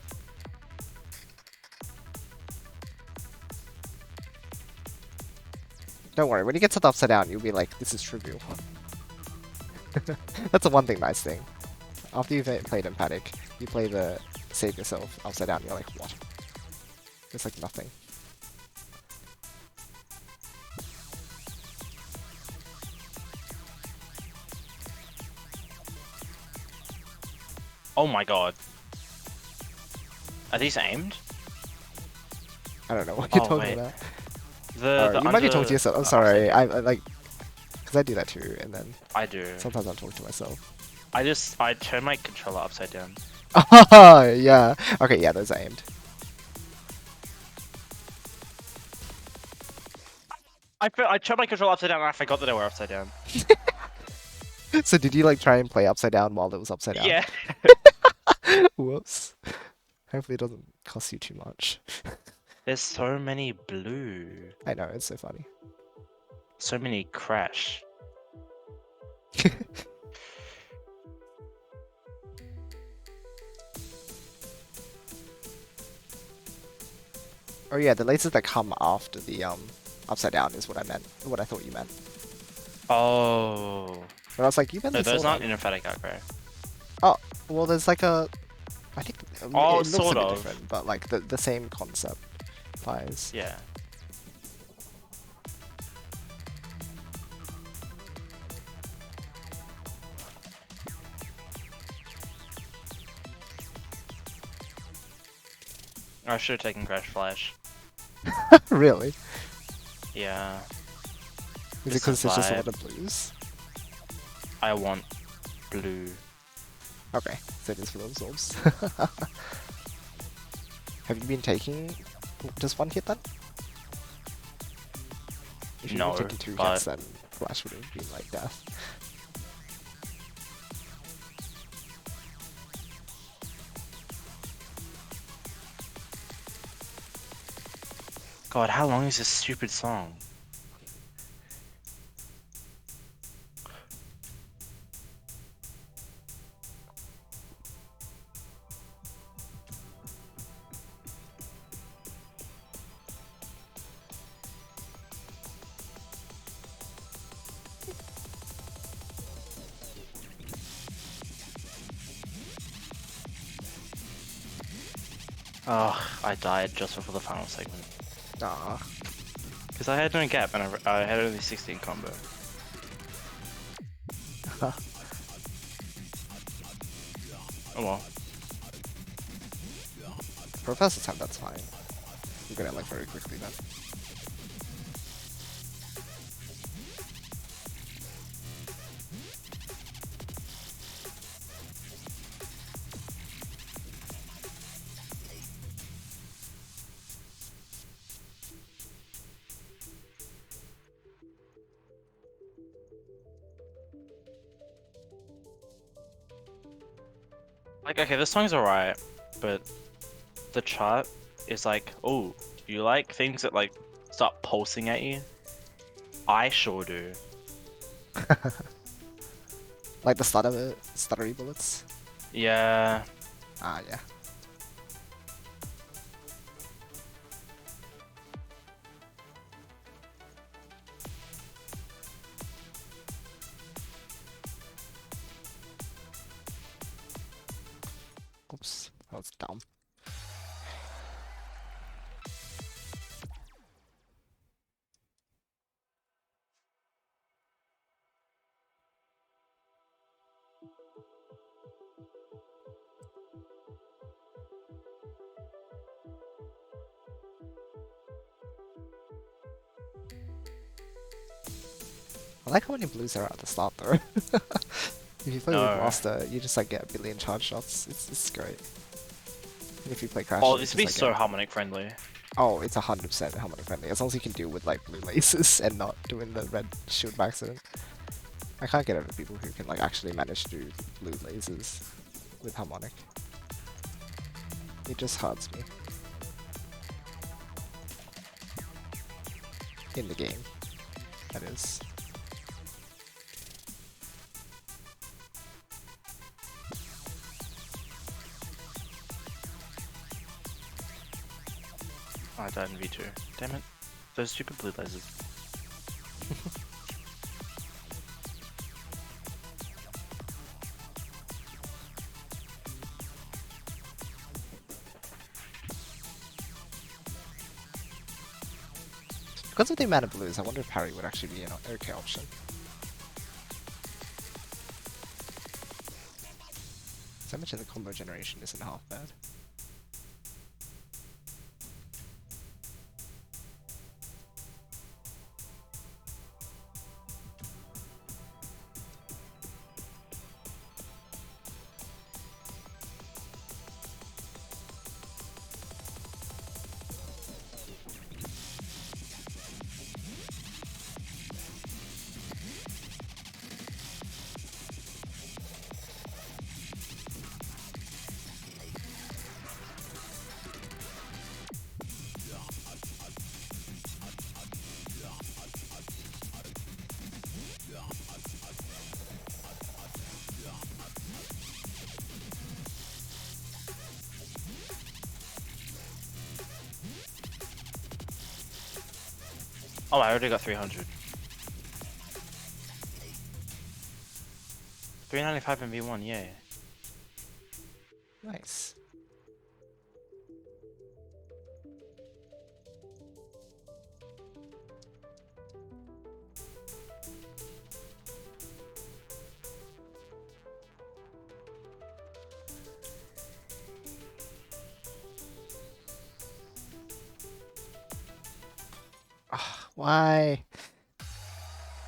Don't worry. When you get to the upside down, you'll be like, "This is trivial." That's a one thing, nice thing. After you've played emphatic, you play the save yourself upside down. You're like, "What?" It's like nothing. Oh my god. Are these aimed? I don't know what you're Oh, talking wait. about. The You might be talking to under- yourself. I'm the sorry. upside- I like, because I do that too, and then I do. sometimes I'm talking to myself. I turn my controller upside down. Oh, yeah. Okay, yeah, those are aimed. I turned my controller upside down and I forgot that they were upside down. So did you like try and play upside down while it was upside down? Yeah. Whoops. Hopefully it doesn't cost you too much. There's so many blue. I know, it's so funny. So many crash. Oh yeah, the lasers that come after the upside down is what I meant. What I thought you meant. Oh. But I was like, you meant No, the those sword aren't one. in emphatic acro. Well, there's like a. I think Oh, it looks sort a bit of. different, but like the same concept applies. Yeah. I should have taken Crash Flash. Really? Yeah. Is it It's because a there's just a vibe. lot of blues? I want blue. Okay, so it is for those orbs. Have you been taking just one hit then? If you No, were taking two but- hits, then Flash would have been like death. God, how long is this stupid song? Oh, I died just before the final segment. Ah, Because I had no gap and I had only 16 combo. Oh well. For a first attempt, that's fine. I'm gonna like very quickly then. Like, okay, this song's alright, but the chart is like, oh, you like things that like start pulsing at you? I sure do. Like the stuttery bullets. Yeah. Ah, yeah. Oops, that was dumb. I like how many blues are at the start though. If you play with No. Master, you just like get a billion charge shots. It's great. And if you play Crash, Oh, you this just would be like so get... harmonic friendly. Oh, it's 100% harmonic friendly as long as you can deal with like blue laces and not doing the red shield by accident. I can't get over people who can like actually manage to do blue lasers with harmonic. It just hurts me. In the game, that is. Oh, I died in V2. Damn it. Those stupid blue lasers. Because of the amount of blues, I wonder if parry would actually be an okay option. So much of the combo generation isn't half bad. Oh, I already got 300. 395 in V1, yeah. Nice. Why?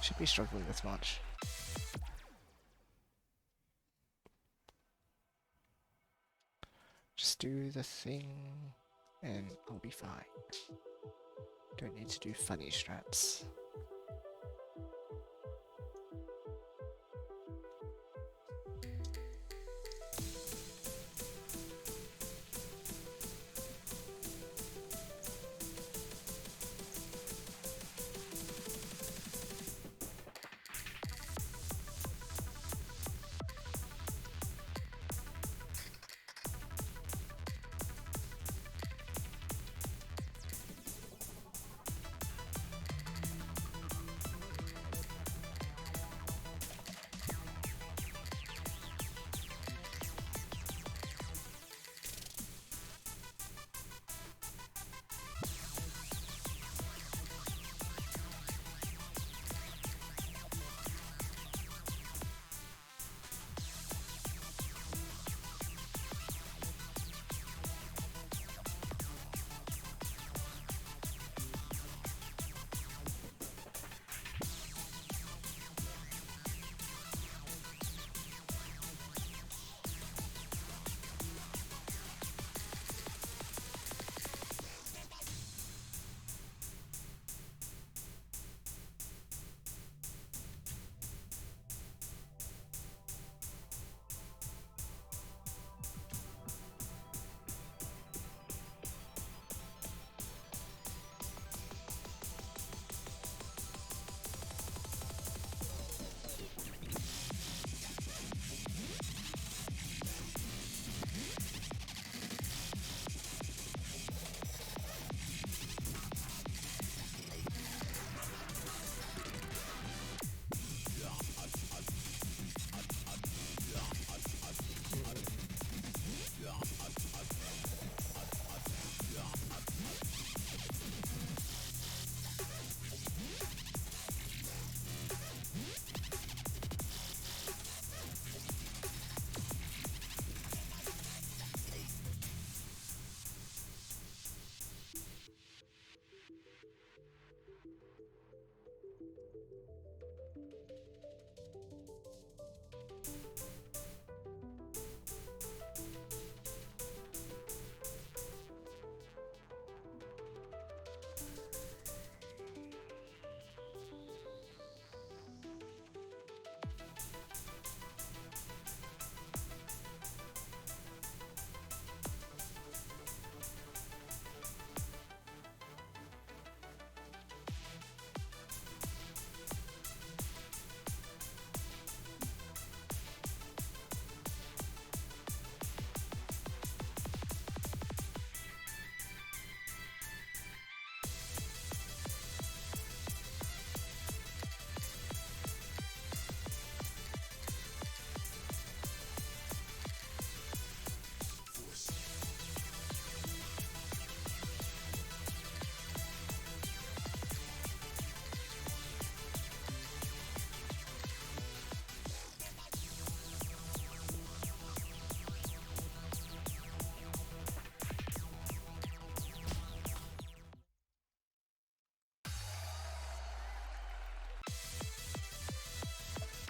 Should be struggling this much. Just do the thing and I'll be fine. Don't need to do funny strats.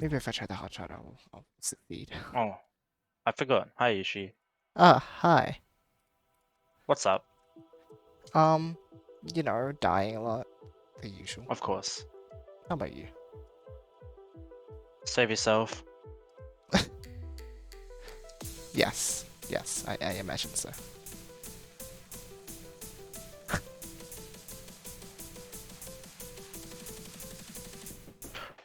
Maybe if I try the hot shot, I'll succeed. Oh, I forgot. Hi, Yoshi. Ah, hi. What's up? Um, dying a lot, the usual. Of course. How about you? Save yourself. Yes, yes, I imagine so.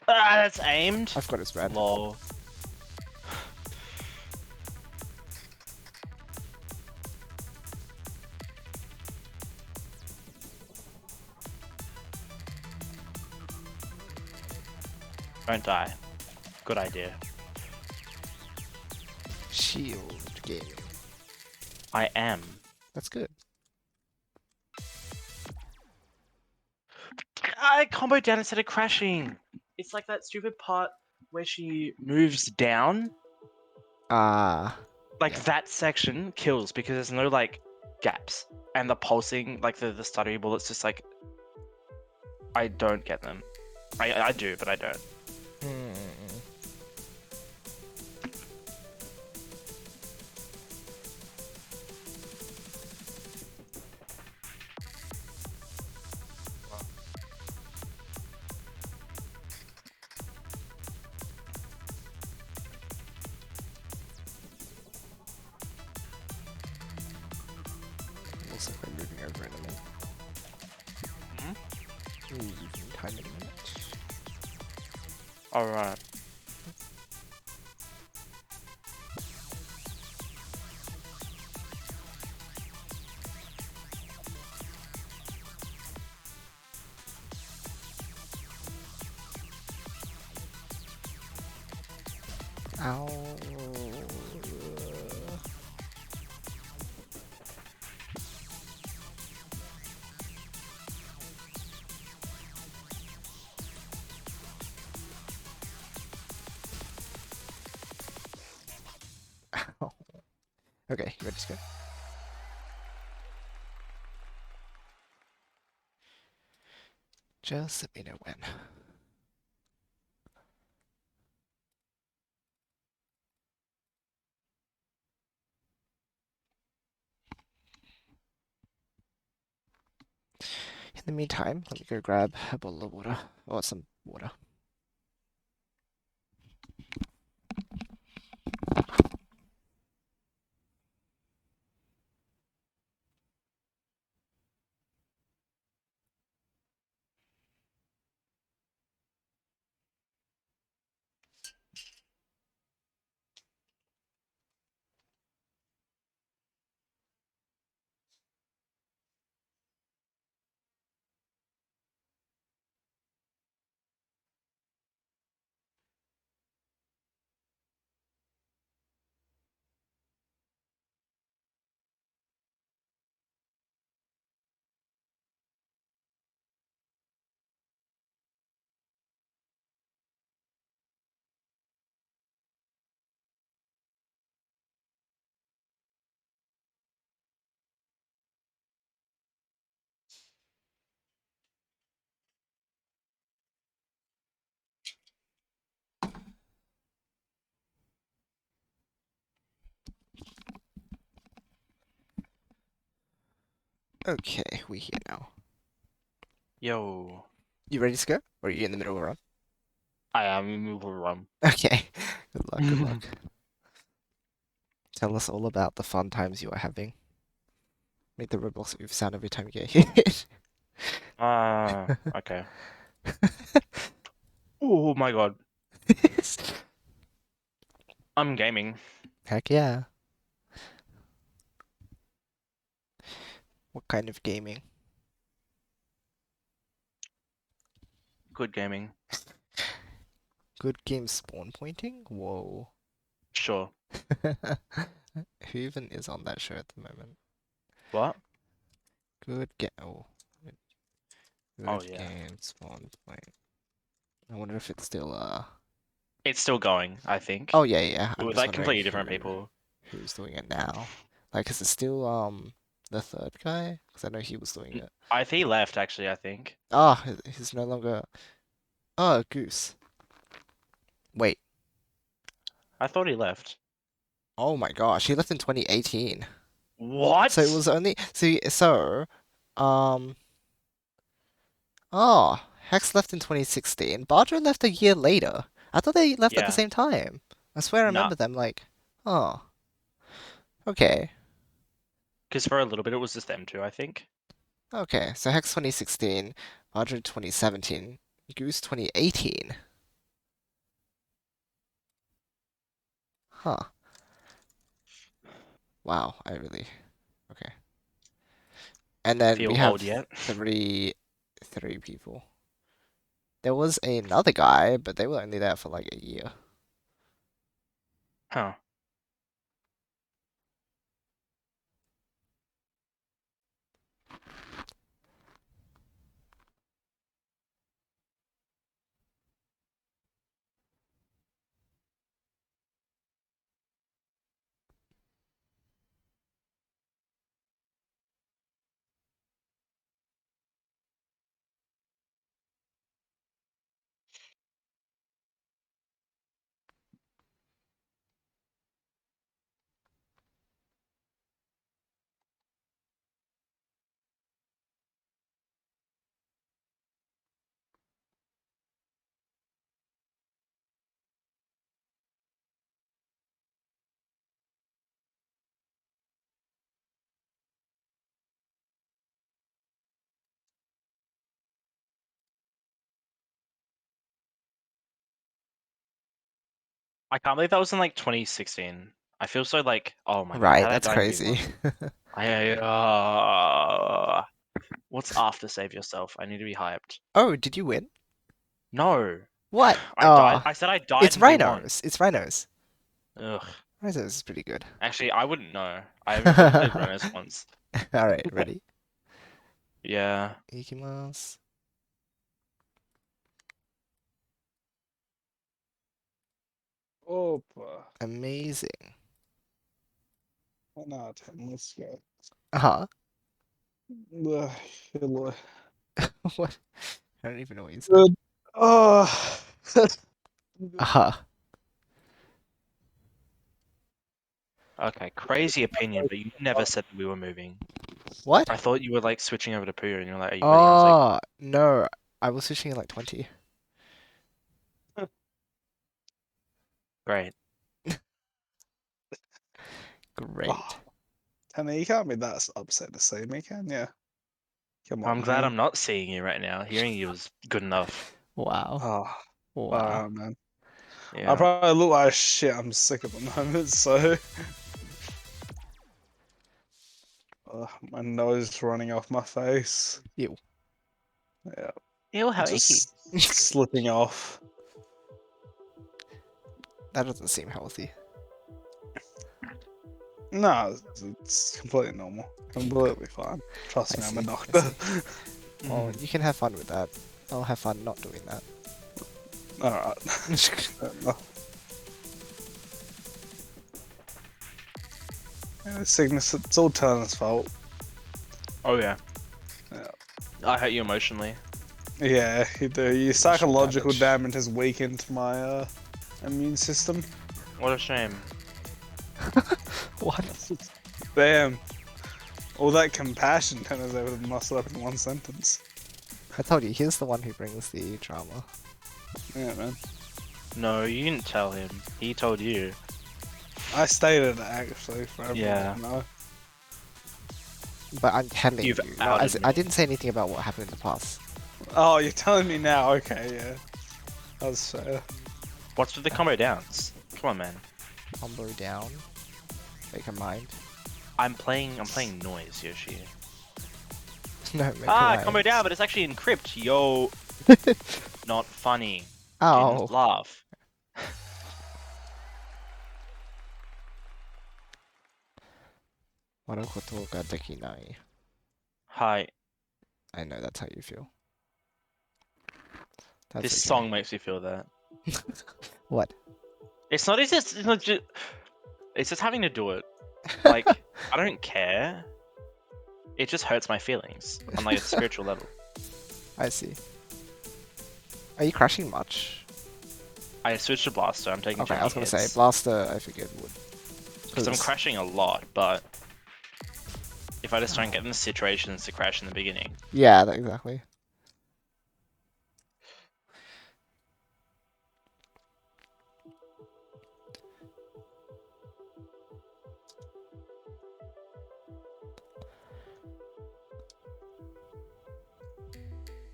Ah, that's aimed. I've got his red. Lol. Don't die. Good idea. Shield gaming. I am. That's good. I comboed down instead of crashing. It's like that stupid part where she moves down. Ah, Like yeah. that section kills because there's no like gaps. And the pulsing, like the stuttery bullets, just like I don't get them. I do, but I don't. Hmm. Looks like we're moving over in a minute. Ooh, time in a minute. All right. Ow. Ow. Okay, you ready to go? Just let me know when. In the meantime, let me go grab a bottle of water, or some water. Okay, we're here now. Yo. You ready to go? Or are you in the middle of a run? I am move run. Okay. Good luck, good luck. Tell us all about the fun times you are having. Make the Roblox move sound every time you get hit. Okay. Oh my god. I'm gaming. Heck yeah. What kind of gaming? Good gaming. Good game spawn pointing? Whoa. Sure. Who even is on that show at the moment? What? Good game. Oh, Oh good yeah. game spawn point. I wonder if it's still It's still going, I think. Oh yeah, yeah. I'm With just like wondering completely different people. who's doing it now. Like, is it still the third guy? Because I know he was doing it. I think he left actually, I think. Ah, he's no longer. Oh, Goose. Wait. I thought he left. Oh my gosh, he left in 2018. So it What? was only um oh, Hex left in 2016. Barger left a year later. I thought they left at the Yeah. same time. I swear I Nah. remember them like, oh, okay. Because for a little bit it was just them two, I think. Okay, so Hex 2016, Barger 2017, Goose 2018. Huh. Wow, I really okay. And then we Feel have old yet? three people. There was another guy, but they were only there for like a year. Huh. I can't believe that was in like 2016. I feel so like, oh my god, Right, how did I that's die in year crazy. one? What's after save yourself? I need to be hyped. Oh, did you win? No. What? I died. I said I died It's in year one. Rhinos. It's Rhinos. Ugh. Rhinos is pretty good. Actually, I wouldn't know. I've only played Renos once. All right, ready? Yeah. Ikimasu. Opa. Amazing. 10 out of 10. Let's go. Uh-huh. Hello. What? I don't even know what you said. Good. Oh. Uh-huh. Okay, crazy opinion, but you never said that we were moving. What? I thought you were like switching over to Poo, and you're like, "Are you ready?" I was like, Oh, no. I was switching in like 20. "Great." Great. Oh, Tanner, you can't be that upset to see me, can you? Come I'm on, glad man. I'm not seeing you right now. Hearing you was good enough. Wow. Oh, Wow. man. I Yeah. probably look like shit. I'm sick at the moment, so. My nose is running off my face. Ew. Yeah, Ew, how icky. just slipping off. That doesn't seem healthy. No, it's completely normal. Completely fine. Trust I me, I'm a see, I doctor. see. Well, you can have fun with that. I'll have fun not doing that. Alright. Sickness, it's all Turner's fault. Oh yeah. Yeah. I hurt you emotionally. Yeah, you do. Your psychological damage. damage has weakened my immune system. What a shame. What? Damn. All that compassion Turner's able to muscle up in one sentence. I told you, he's the one who brings the drama. Yeah, man. No, you didn't tell him. He told you. I stated it actually for everyone Yeah. to know. But I'm telling You've you. No, outed I me. didn't say anything about what happened in the past. Oh, you're telling me now? Okay, yeah. That's fair. What's with the combo downs? Come on, man. Combo down. Make a mind. I'm playing NOISZ, Yoshi. No, make a Ah, mind. combo down, but it's actually in crypt. Yo. Not funny. Ow. Didn't laugh. Warakoto ga dekinai. Hi. I know that's how you feel. That's This okay. song makes me feel that. What? It's not just. It's just having to do it. Like, I don't care. It just hurts my feelings on like a spiritual level. I see. Are you crashing much? I switched to Blaster. I'm taking Okay, too I was many gonna say hits. Blaster. I figured would. Because I'm crashing a lot, but if I just don't get in the situations to crash in the beginning. Yeah, exactly.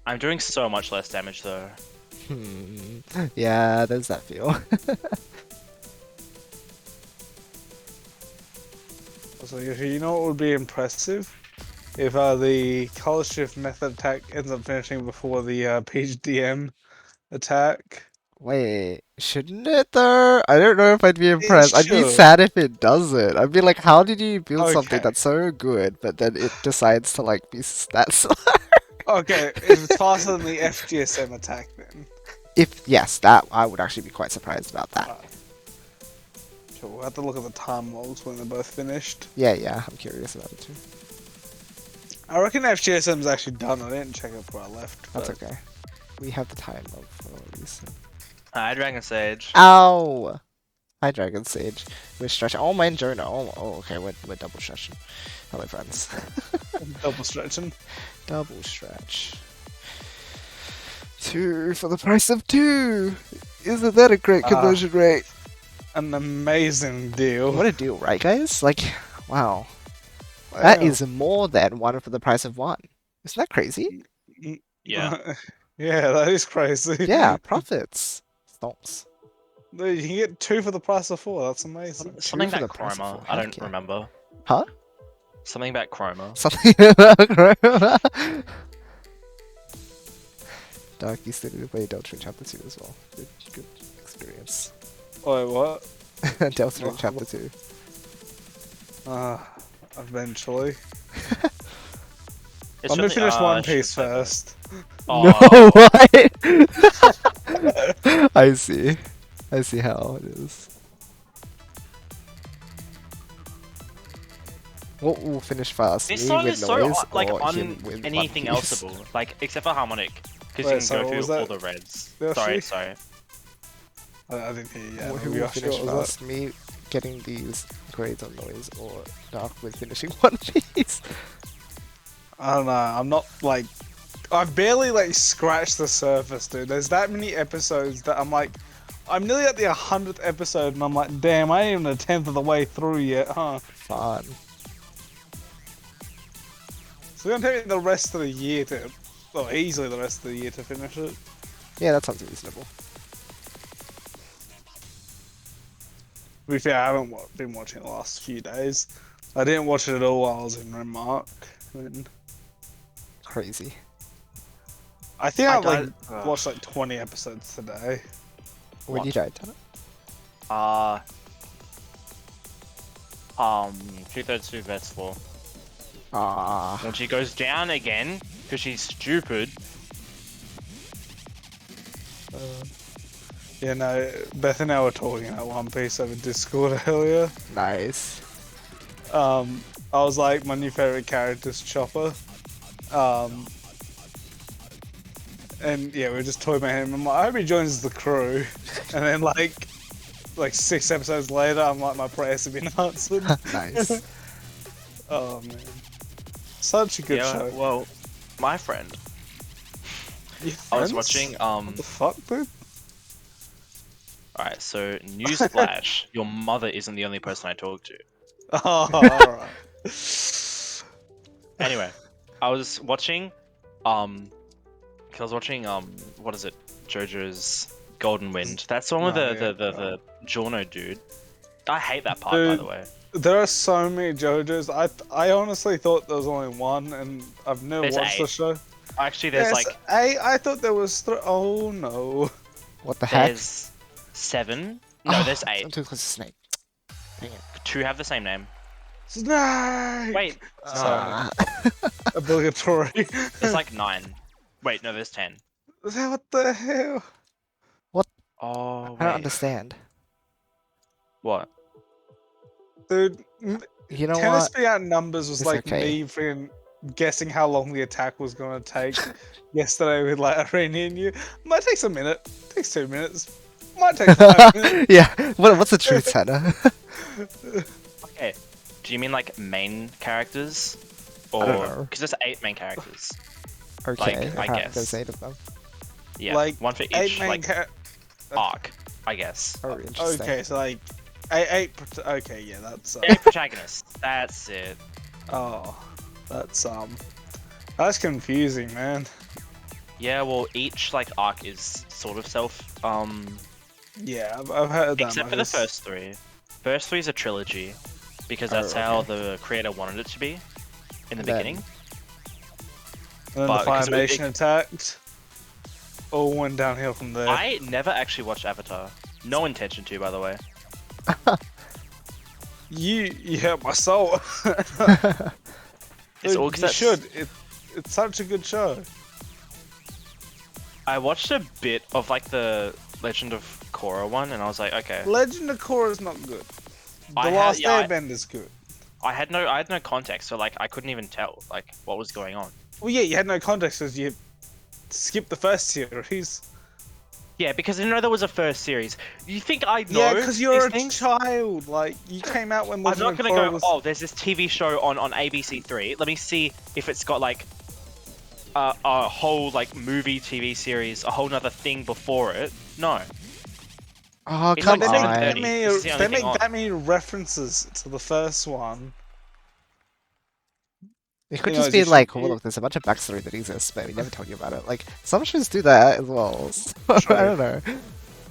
I'm doing so much less damage though. Yeah, there's that feel. So you know what would be impressive? If the color shift method attack ends up finishing before the PGDM attack. Wait, shouldn't it though? I don't know if I'd be It impressed. I'd be should. sad if it doesn't. I'd be like, how did you build something Okay. that's so good, but then it decides to like be that slow? Okay, if it's faster than the FGSM attack then. If yes, that I would actually be quite surprised about that. Sure, we'll have to look at the time logs when they're both finished. Yeah, I'm curious about it too. I reckon FGSM's actually done. I didn't check it before I left. That's but- okay. We have the time of for a reason. Hi, Dragon Sage. Ow! Hi, Dragon Sage. We're stretching. Oh, my Jonah. Oh, okay. We're double stretching. Hello, friends. Double stretching. Double stretch. 2 for the price of 2. Isn't that a great conversion rate? An amazing deal. What a deal, right, guys? Like, wow. That Wow. is more than 1 for the price of 1. Isn't that crazy? Yeah. Yeah, that is crazy. Yeah, profits. Stonks. Dude, you can get 2 for the price of 4. That's amazing. Something for about the price of Chroma. four, I heck don't yeah. remember. Huh? Something about Chroma. Something about Chroma. Dark East did play Delta in Chapter 2 as well. Good experience. Wait, what? Delta in Chapter 2. Eventually. It's I'm gonna really- finish I One should Piece say that. first. Oh, No, what? I see. I see how it is. What will finish fast? This Me song with is so noise like or him with One anything Piece? elseable, like except for harmonic, because Wait, you sorry, can what go was through all that? the reds. Yoshi? Sorry. I didn't hear you. Yeah, Who will Yoshi, finish what was fast? Me getting these grades on noise or Dark with finishing One Piece? that? I don't know. I'm not like. I've barely like scratched the surface, dude. There's that many episodes that I'm like. I'm nearly at the 100th episode, and I'm like, damn, I ain't even a tenth of the way through yet, huh? Fun. So it's gonna take me the rest of the year to, well, easily the rest of the year to finish it. Yeah, that sounds reasonable. To be fair, I haven't been watching it the last few days. I didn't watch it at all while I was in Renmark. And Crazy. I think I I like don't- watched like 20 episodes today. When What? you died, Tanner? 232 vets for. Ah. When she goes down again, because she's stupid. Yeah, no, Beth and I were talking about One Piece over Discord earlier. Nice. I was like, my new favorite character is Chopper. And yeah, we were just talking about him. I'm like, I hope he joins the crew. And then like 6 episodes later, I'm like, my prayers have been answered. Nice. Oh man, such a good show. Well, my friend. Your I was friends? watching. What the fuck, dude? Alright, so newsflash: your mother isn't the only person I talk to. Oh, alright. Anyway, I was watching. What is it? JoJo's Golden Wind. That's the one with Oh, the Giorno dude. I hate that part, by Dude. the way. There are so many JoJo's. I honestly thought there was only one, and I've never There's watched the 8. show. Actually, there's Yes, like I thought there was oh no. What the heck? there's 7. No, Ah, there's I'm 8. too close to Snake. Dang it. 2 have the same name. Snake. Wait, Ah. Obligatory. there's like 9. Wait, no, there's 10. What the hell? Oh, I don't wait. understand. What? Dude, You know tennis what? being out numbers was It's like okay. me freaking guessing how long the attack was gonna take yesterday with like Arena and you. Might take a minute. Takes 2 minutes. might take 5 minutes. Yeah. What's the truth, Tanner? Okay. Do you mean like main characters? I don't Or know. because there's 8 main characters. Okay. I how- guess. There's 8 of them. Yeah, Like, one for 8 each main like arc, I guess. Oh, interesting. Okay, so like okay, yeah, that's 8 protagonists. That's it. oh, that's confusing, man. Yeah, well, each like arc is sort of Yeah, I've heard that. except for the first 3. First 3 is a trilogy because that's how the creator wanted it to be in the beginning. And then but the Fire because it- Nation attacked. All went downhill from there. I never actually watched Avatar. No intention to, by the way. You hurt my soul. It's Dude, all you because should. It's such a good show. I watched a bit of like the Legend of Korra one, and I was like, okay. Legend of Korra is not good. The I had- Last yeah, I- Airbender is good. I had no context, so like I couldn't even tell like what was going on. Well, yeah, you had no context because you skipped the first series. Yeah, because I didn't know there was a first series. You think I know? Yeah, because you're a these things? child. Like, you came out when I'm Legend not of gonna Korra go. was... Oh, there's this TV show on ABC3. Let me see if it's got like a whole like movie TV series, a whole nother thing before it. No. Oh, It's come like They 7:30. make, This is the only they make thing on. that many references to the first one. It could You know, just be you should- like, well, look, there's a bunch of backstory that exists, but we never told you about it. Like, some shows do that as well. So, I don't know.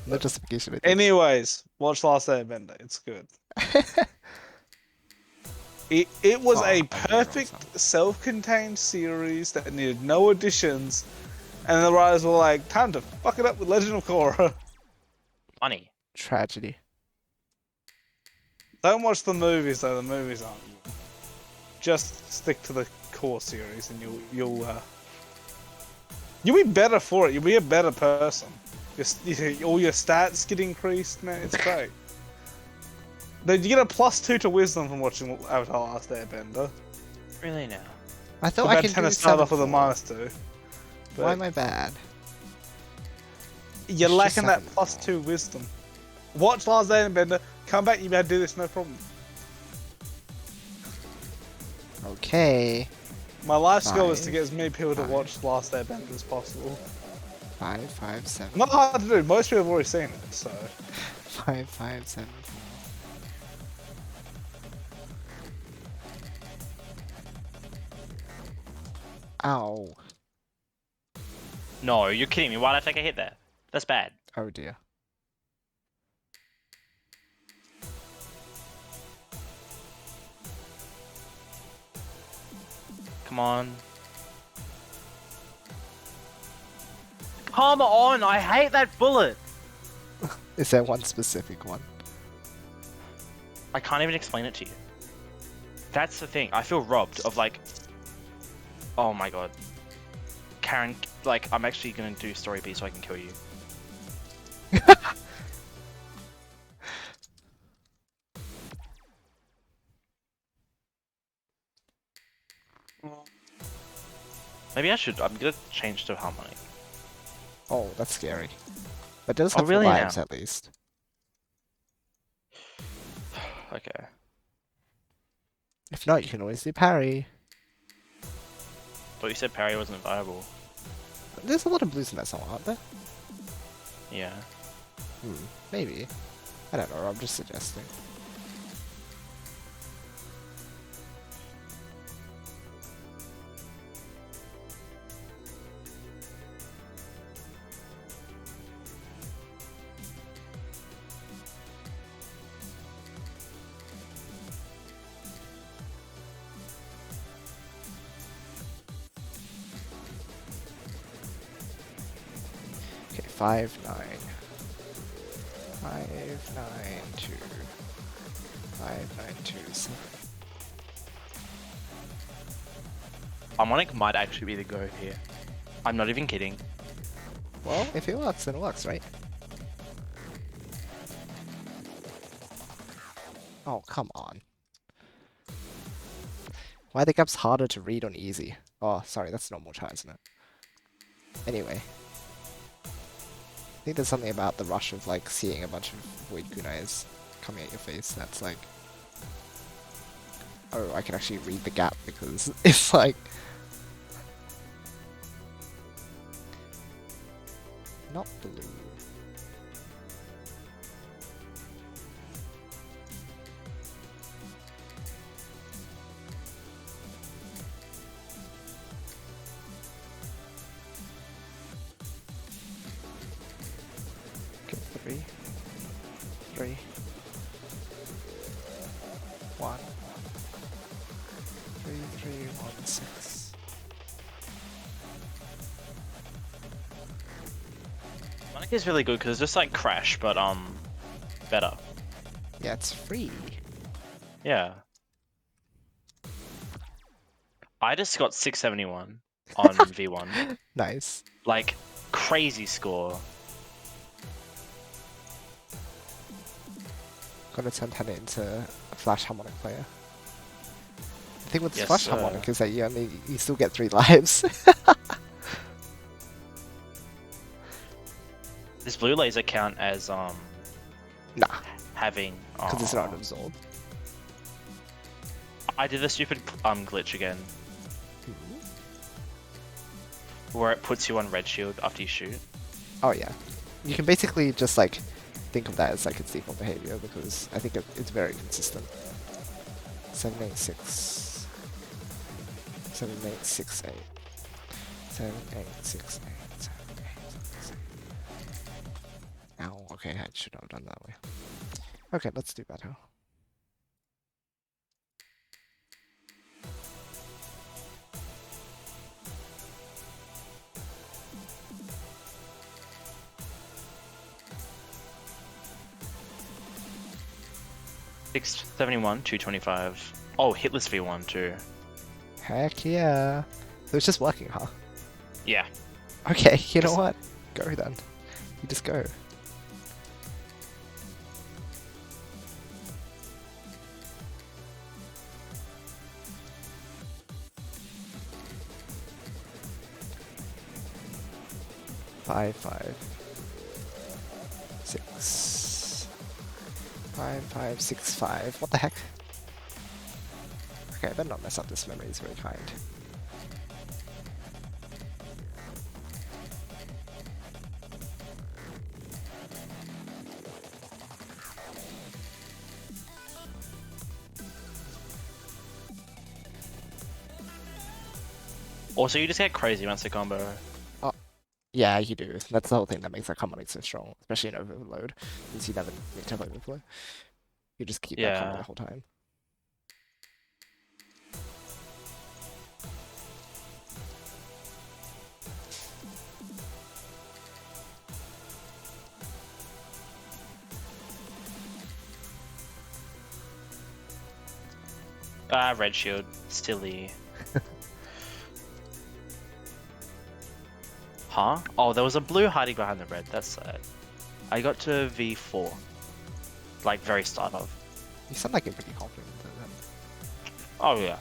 No justification. I think. Anyways, watch Last Airbender. It's good. It was Oh, a I didn't know perfect self-contained series that needed no additions, and the writers were like, time to fuck it up with Legend of Korra. Funny. Tragedy. Don't watch the movies though, the movies aren't. Just stick to the core series and you'll be better for it, you'll be a better person. All your stats get increased, man, it's great. Then you get a +2 to wisdom from watching Avatar Last Airbender. Really now. I thought But I bad could tennis do start off with a 7-4. -2. Why But am I bad? you're It's lacking that just +2 wisdom. Watch Last Airbender, come back, you better do this, no problem. Okay. My life's goal is to Five, get as many people to five. watch Last Airbender as possible. 5, 5, 7. Not hard to do, most people have already seen it, so... 5, 5, 7. Ow. No, you're kidding me. Why'd I take a hit there? That's bad. Oh dear. Come on. Come on! I hate that bullet! Is there one specific one? I can't even explain it to you. That's the thing. I feel robbed of like... Oh my god. Karen, like, I'm actually gonna do story B so I can kill you. Maybe I should. I'm gonna change to harmonic. Oh, that's scary. But it does Oh, have really lives now? at least. Okay. If not, you can always do parry. Thought you said parry wasn't viable. There's a lot of blues in that song, aren't there? Yeah. Maybe. I don't know, I'm just suggesting. Okay, 5, 9. 5, 9, 2. 5, 9, 2, 7. Harmonic might actually be the go here. I'm not even kidding. Well, if it works, then it works, right? Oh, come on. Why are the gaps harder to read on easy? Oh, sorry, that's normal chart, isn't it? Anyway. think there's something about the rush of like seeing a bunch of void kunais coming at your face that's like, oh, I can actually read the gap because it's like not blue. Okay, 3, 3, 1, 3, 3, 1, 6. Monica is really good because it's just like Crash, but better. Yeah, it's free. Yeah. I just got 671 on V1. Nice. Like, crazy score. Gotta turn Tanner into a flash harmonic player. The thing with Yes, flash sir. harmonic is that you still get 3 lives. Does blue laser count as Nah, having? because it's not absorbed. I did the stupid glitch again, where it puts you on red shield after you shoot. Oh yeah, you can basically just like think of that as like its default behavior because I think it's very consistent. 786, 7868, 7868, 7868. Ow. Okay, I should have done that way. Okay, let's do better. Six 71, 225. Oh, hitless V1 too. Heck yeah. So it's just working, huh? Yeah. Okay, you know Just- what? Go then. You just go. Five, 6. 5, 5, 6, 5. What the heck? Okay, I better not mess up this memory, it's very kind. Also, you just get crazy amounts of combo. Yeah, you do. That's the whole thing that makes that harmonic so strong, especially in overload, since you never need to have overflow. You just keep that combo Yeah. the whole time. Ah, red shield. Stilly. Huh? Oh, there was a blue hiding behind the red. That's sad. I got to V4. Like, very start of. You sound like you're pretty confident with that. Oh, yeah.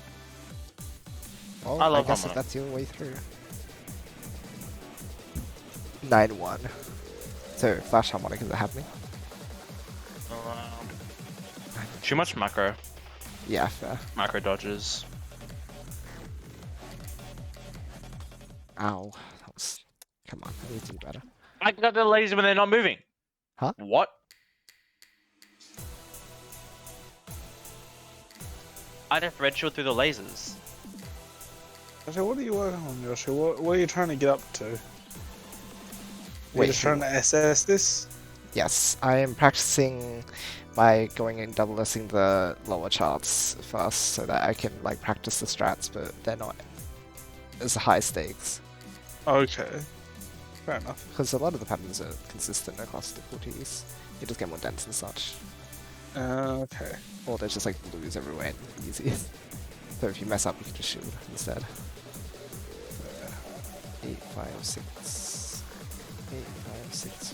Well, I love guess harmonic. that's your way through. 9-1. So, flash harmonic, is it happening? Too much macro. Yeah, fair. Macro dodges. Ow. That was... Come on, I need to do better. I got the laser when they're not moving. Huh? What? I just red shield through the lasers. Okay, what are you working on, Yoshi? What are you trying to get up to? You're Wait, just trying to SS this? Yes, I am practicing by going and double S-ing the lower charts first so that I can like practice the strats, but they're not as high stakes. Okay. Fair enough. Because a lot of the patterns are consistent across difficulties. You just get more dense and such. Okay. Or there's just like blues everywhere and easy. So if you mess up, you can just shield instead. 8, 5, 6. 8, 5, 6.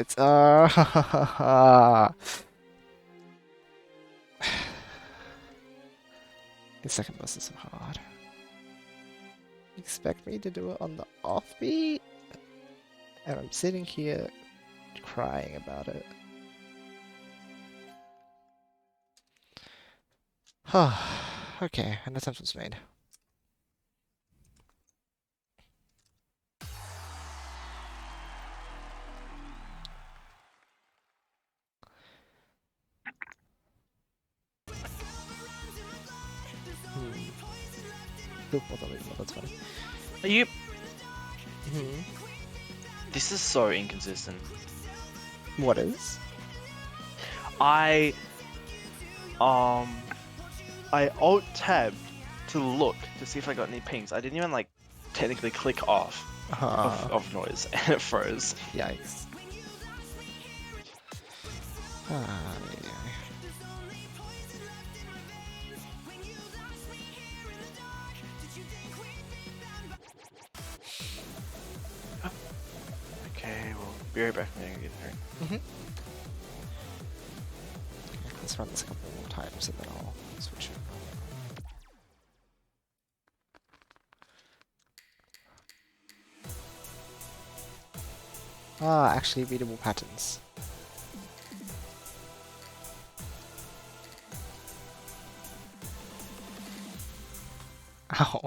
It's the second boss is so hard. Expect me to do it on the offbeat? And I'm sitting here crying about it. Okay, an attempt was made. Well, that's funny. Are you? Hmm. This is so inconsistent. What is? I alt tab to look to see if I got any pings. I didn't even like technically click off of noise, and it froze. Yikes. Yeah. Okay, we'll be right back. I'm gonna get her. Let's run this a couple more times and then I'll switch it. Actually readable patterns. Ow.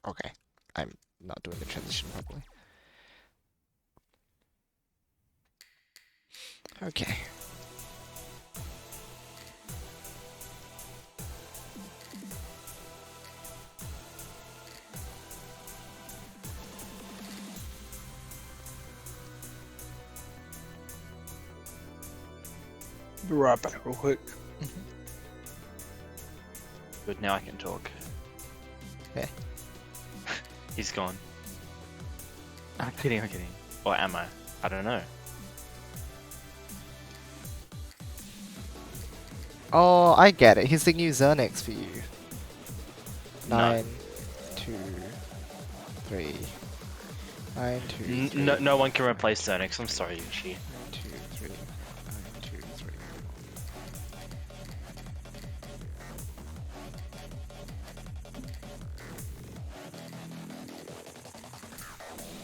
Okay, I'm not doing the transition properly. Okay. Be right back real quick. Good, now I can talk. Yeah. He's gone. I'm kidding, I'm kidding. Or am I? I don't know. Oh, I get it. He's the new Zernix for you. No. 9, 2, 3. 9, 2, 3. No one can replace Xernix. I'm sorry, Yoshi. 9, 2, 3. 9, 2, 3.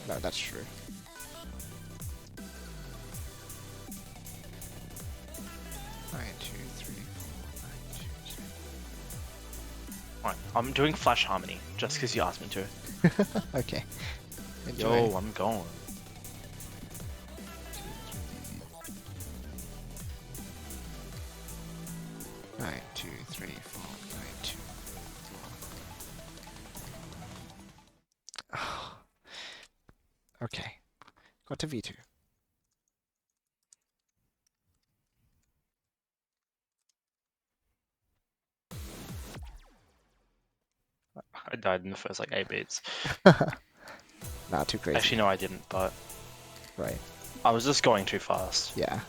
No, that's true. Alright, I'm doing Flash Harmony, just because you asked me to. Okay. Enjoy. Yo, I'm going. Nine, 2, 3, 4, 9, 2. Okay. Got to V2. I died in the first like 8 beats. Nah, too crazy. Actually, no, I didn't, but Right. I was just going too fast. Yeah.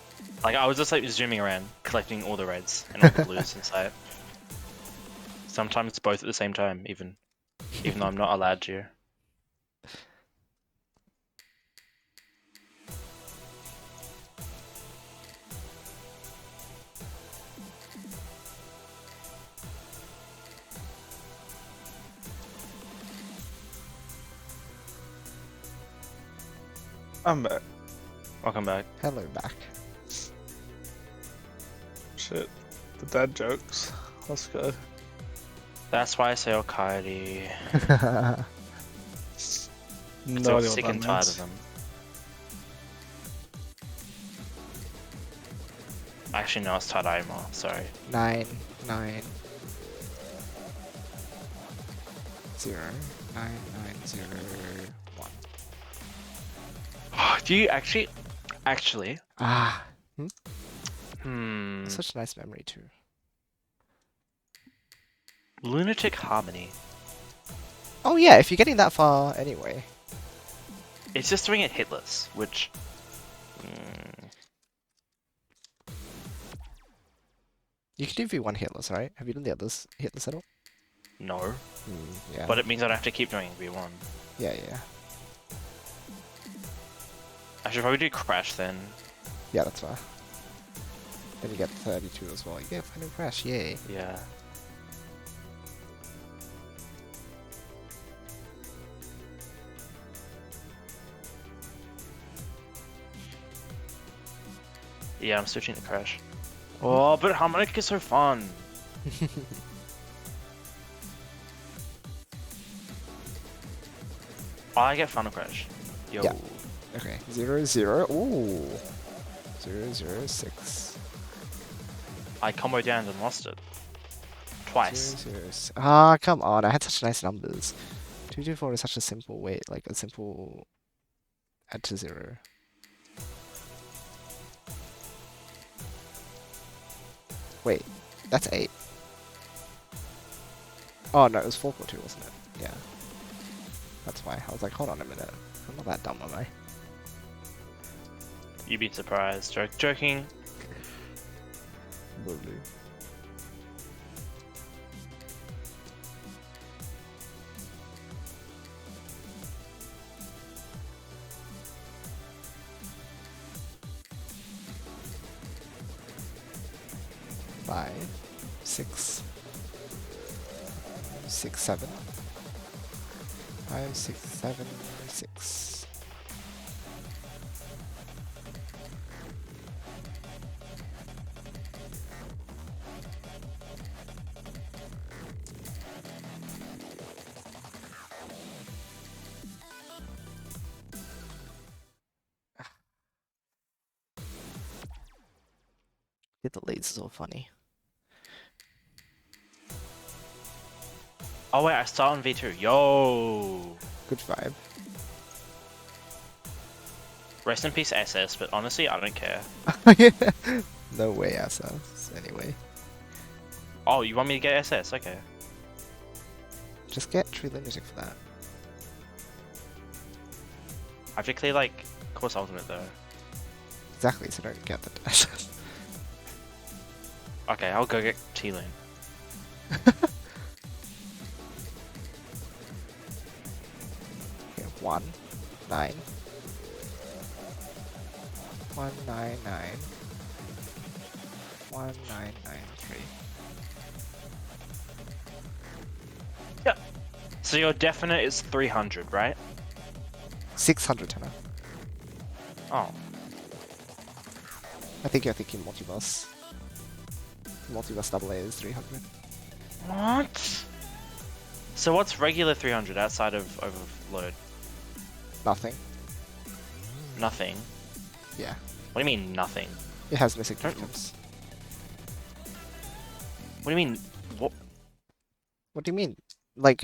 Like, I was just like zooming around, collecting all the reds and all the blues in sight. Sometimes both at the same time, even though I'm not allowed to. I'm back. Welcome back. Hello back. Shit. The dad jokes. Let's go. That's why I say Coyote. No So idea sick what and that tired means. of them. Actually, no, it's tie-dye more. Sorry. 9, 9. 0, 9, 9, 0, 1. Do you actually? Ah. Hmm. Such a nice memory too. Lunatic Harmony. Oh yeah, if you're getting that far anyway. It's just doing it hitless, which. You can do V1 hitless, right? Have you done the others hitless at all? No. Yeah. But it means I'd have to keep doing V1. Yeah, yeah. I should probably do Crash then. Yeah, that's fair. Then you get 32 as well. Yeah, final crash, yay. Yeah. Yeah, I'm switching to Crash. Oh, but Harmonic is so fun. I get Final Crash. Yo. Yeah. Okay, 0, 0. Ooh. 0, 0, 6. I combo down and lost it. Twice. 0, 0, 6. Ah, come on. I had such nice numbers. 2, 2, 4 is such a simple way, like a simple add to 0. Wait, that's 8. Oh no, it was 4, 4, 2, wasn't it? Yeah. That's why. I was like, hold on a minute. I'm not that dumb, am I? You'd be surprised. Joking. Probably. Five, 6, 6, 7. 5, 6, 7, 6. Get the leads is all funny. Oh wait, I start on V2. Yo! Good vibe. Rest in peace SS, but honestly, I don't care. No way, SS. Anyway, Oh, you want me to get SS? Okay. just get True Lunatic for that. I have to clear like course ultimate though. Exactly, so don't get the SS. Okay, I'll go get T-Lane. Okay, 1, 9. 199. 1993. Yep. So your definite is 300, right? 600 tenor. Oh. I think you're thinking multiverse. Multiverse double A is 300. What? So what's regular 300 outside of overload? Nothing. Nothing. Yeah. What do you mean nothing? It has missing Don't- items. What do you mean? What? What do you mean? Like,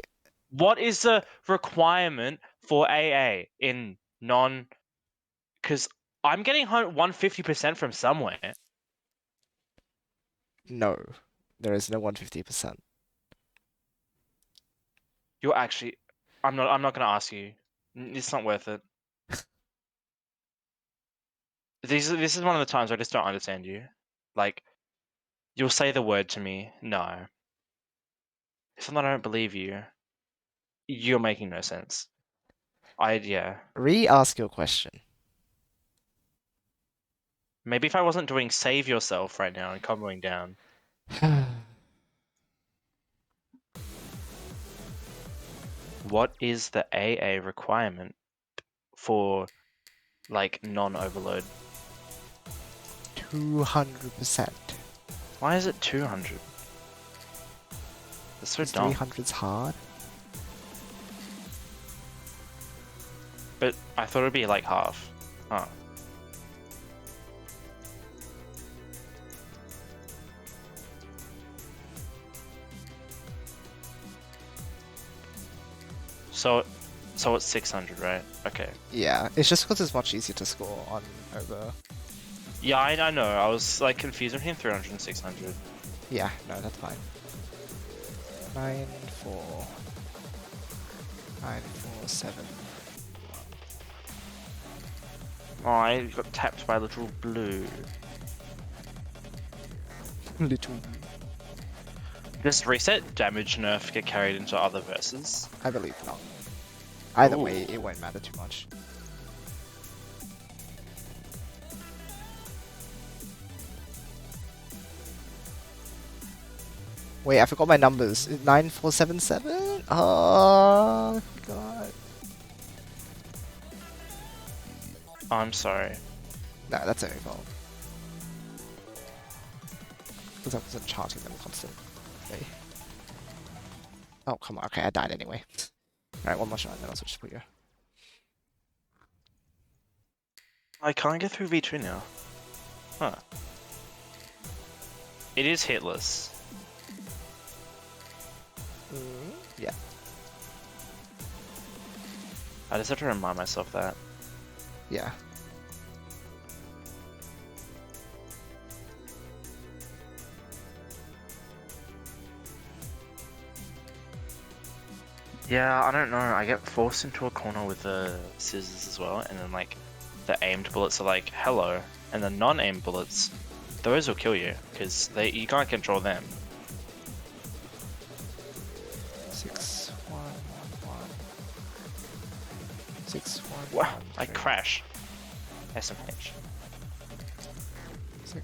What is the requirement for AA in non? Because I'm getting 150% from somewhere. no. There is no 150%. You're actually. I'm not. I'm not gonna ask you. It's not worth it. This is one of the times I just don't understand you. Like, you'll say the word to me. No. It's not that I don't believe you. You're making no sense. Yeah. Re-ask your question. Maybe if I wasn't doing save yourself right now and comboing down. What is the AA requirement for like non-overload? 200%. Why is it 200? That's so Is dumb. 300's hard? But I thought it'd be like half. Oh. So it's 600, right? Okay. Yeah, it's just because it's much easier to score on over. Yeah, I know. I was like confused between 300 and 600. Yeah, no, that's fine. 9-4. 9-4-7. Oh, I got tapped by Little Blue. Little. Does reset damage nerf get carried into other verses? I believe not. Either Ooh. way, it won't matter too much. Wait, I forgot my numbers. 9477? Oh, God. I'm sorry. No, that's not your fault. Because I wasn't charging them constantly. Oh, come on. Okay, I died anyway. Alright, one more shot, and then I'll switch to Puyo. I can't get through V2 now. Huh. It is hitless. Yeah. I just have to remind myself that. Yeah. Yeah, I don't know. I get forced into a corner with the scissors as well, and then like the aimed bullets are like hello, and the non-aimed bullets, those will kill you because you can't control them. 6-1-1. 6-1-1. Wow, I crash. SMH. 6-1-1-3.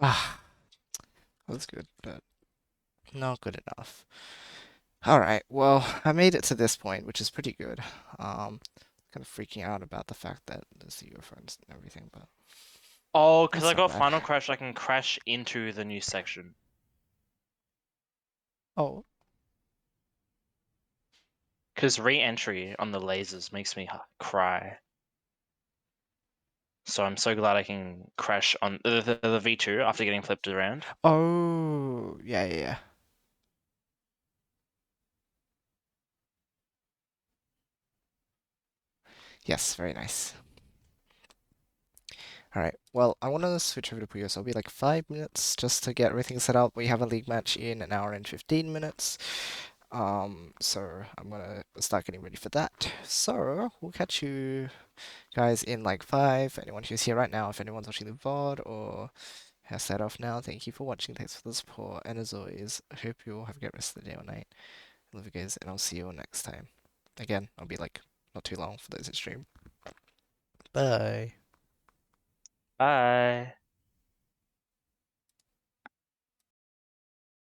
Ah, that's good, but not good enough. All right, well, I made it to this point, which is pretty good. Kind of freaking out about the fact that there's the earphones and everything, but Oh, because that's I not got bad. Final Crash, I can crash into the new section. Oh, Because re-entry on the lasers makes me cry. So I'm so glad I can crash on the V2 after getting flipped around. oh, yeah, yeah, yeah. Yes, very nice. All right. Well, I want to switch over to Puyo, so it'll be like 5 minutes just to get everything set up. We have a league match in an hour and 15 minutes. So I'm gonna start getting ready for that. So we'll catch you guys in like 5. Anyone who's here right now, if anyone's watching the VOD or has set off now, thank you for watching. Thanks for the support. And as always, I hope you all have a great rest of the day or night. I love you guys, and I'll see you all next time. Again, I'll be like not too long for those that stream. Bye. Bye.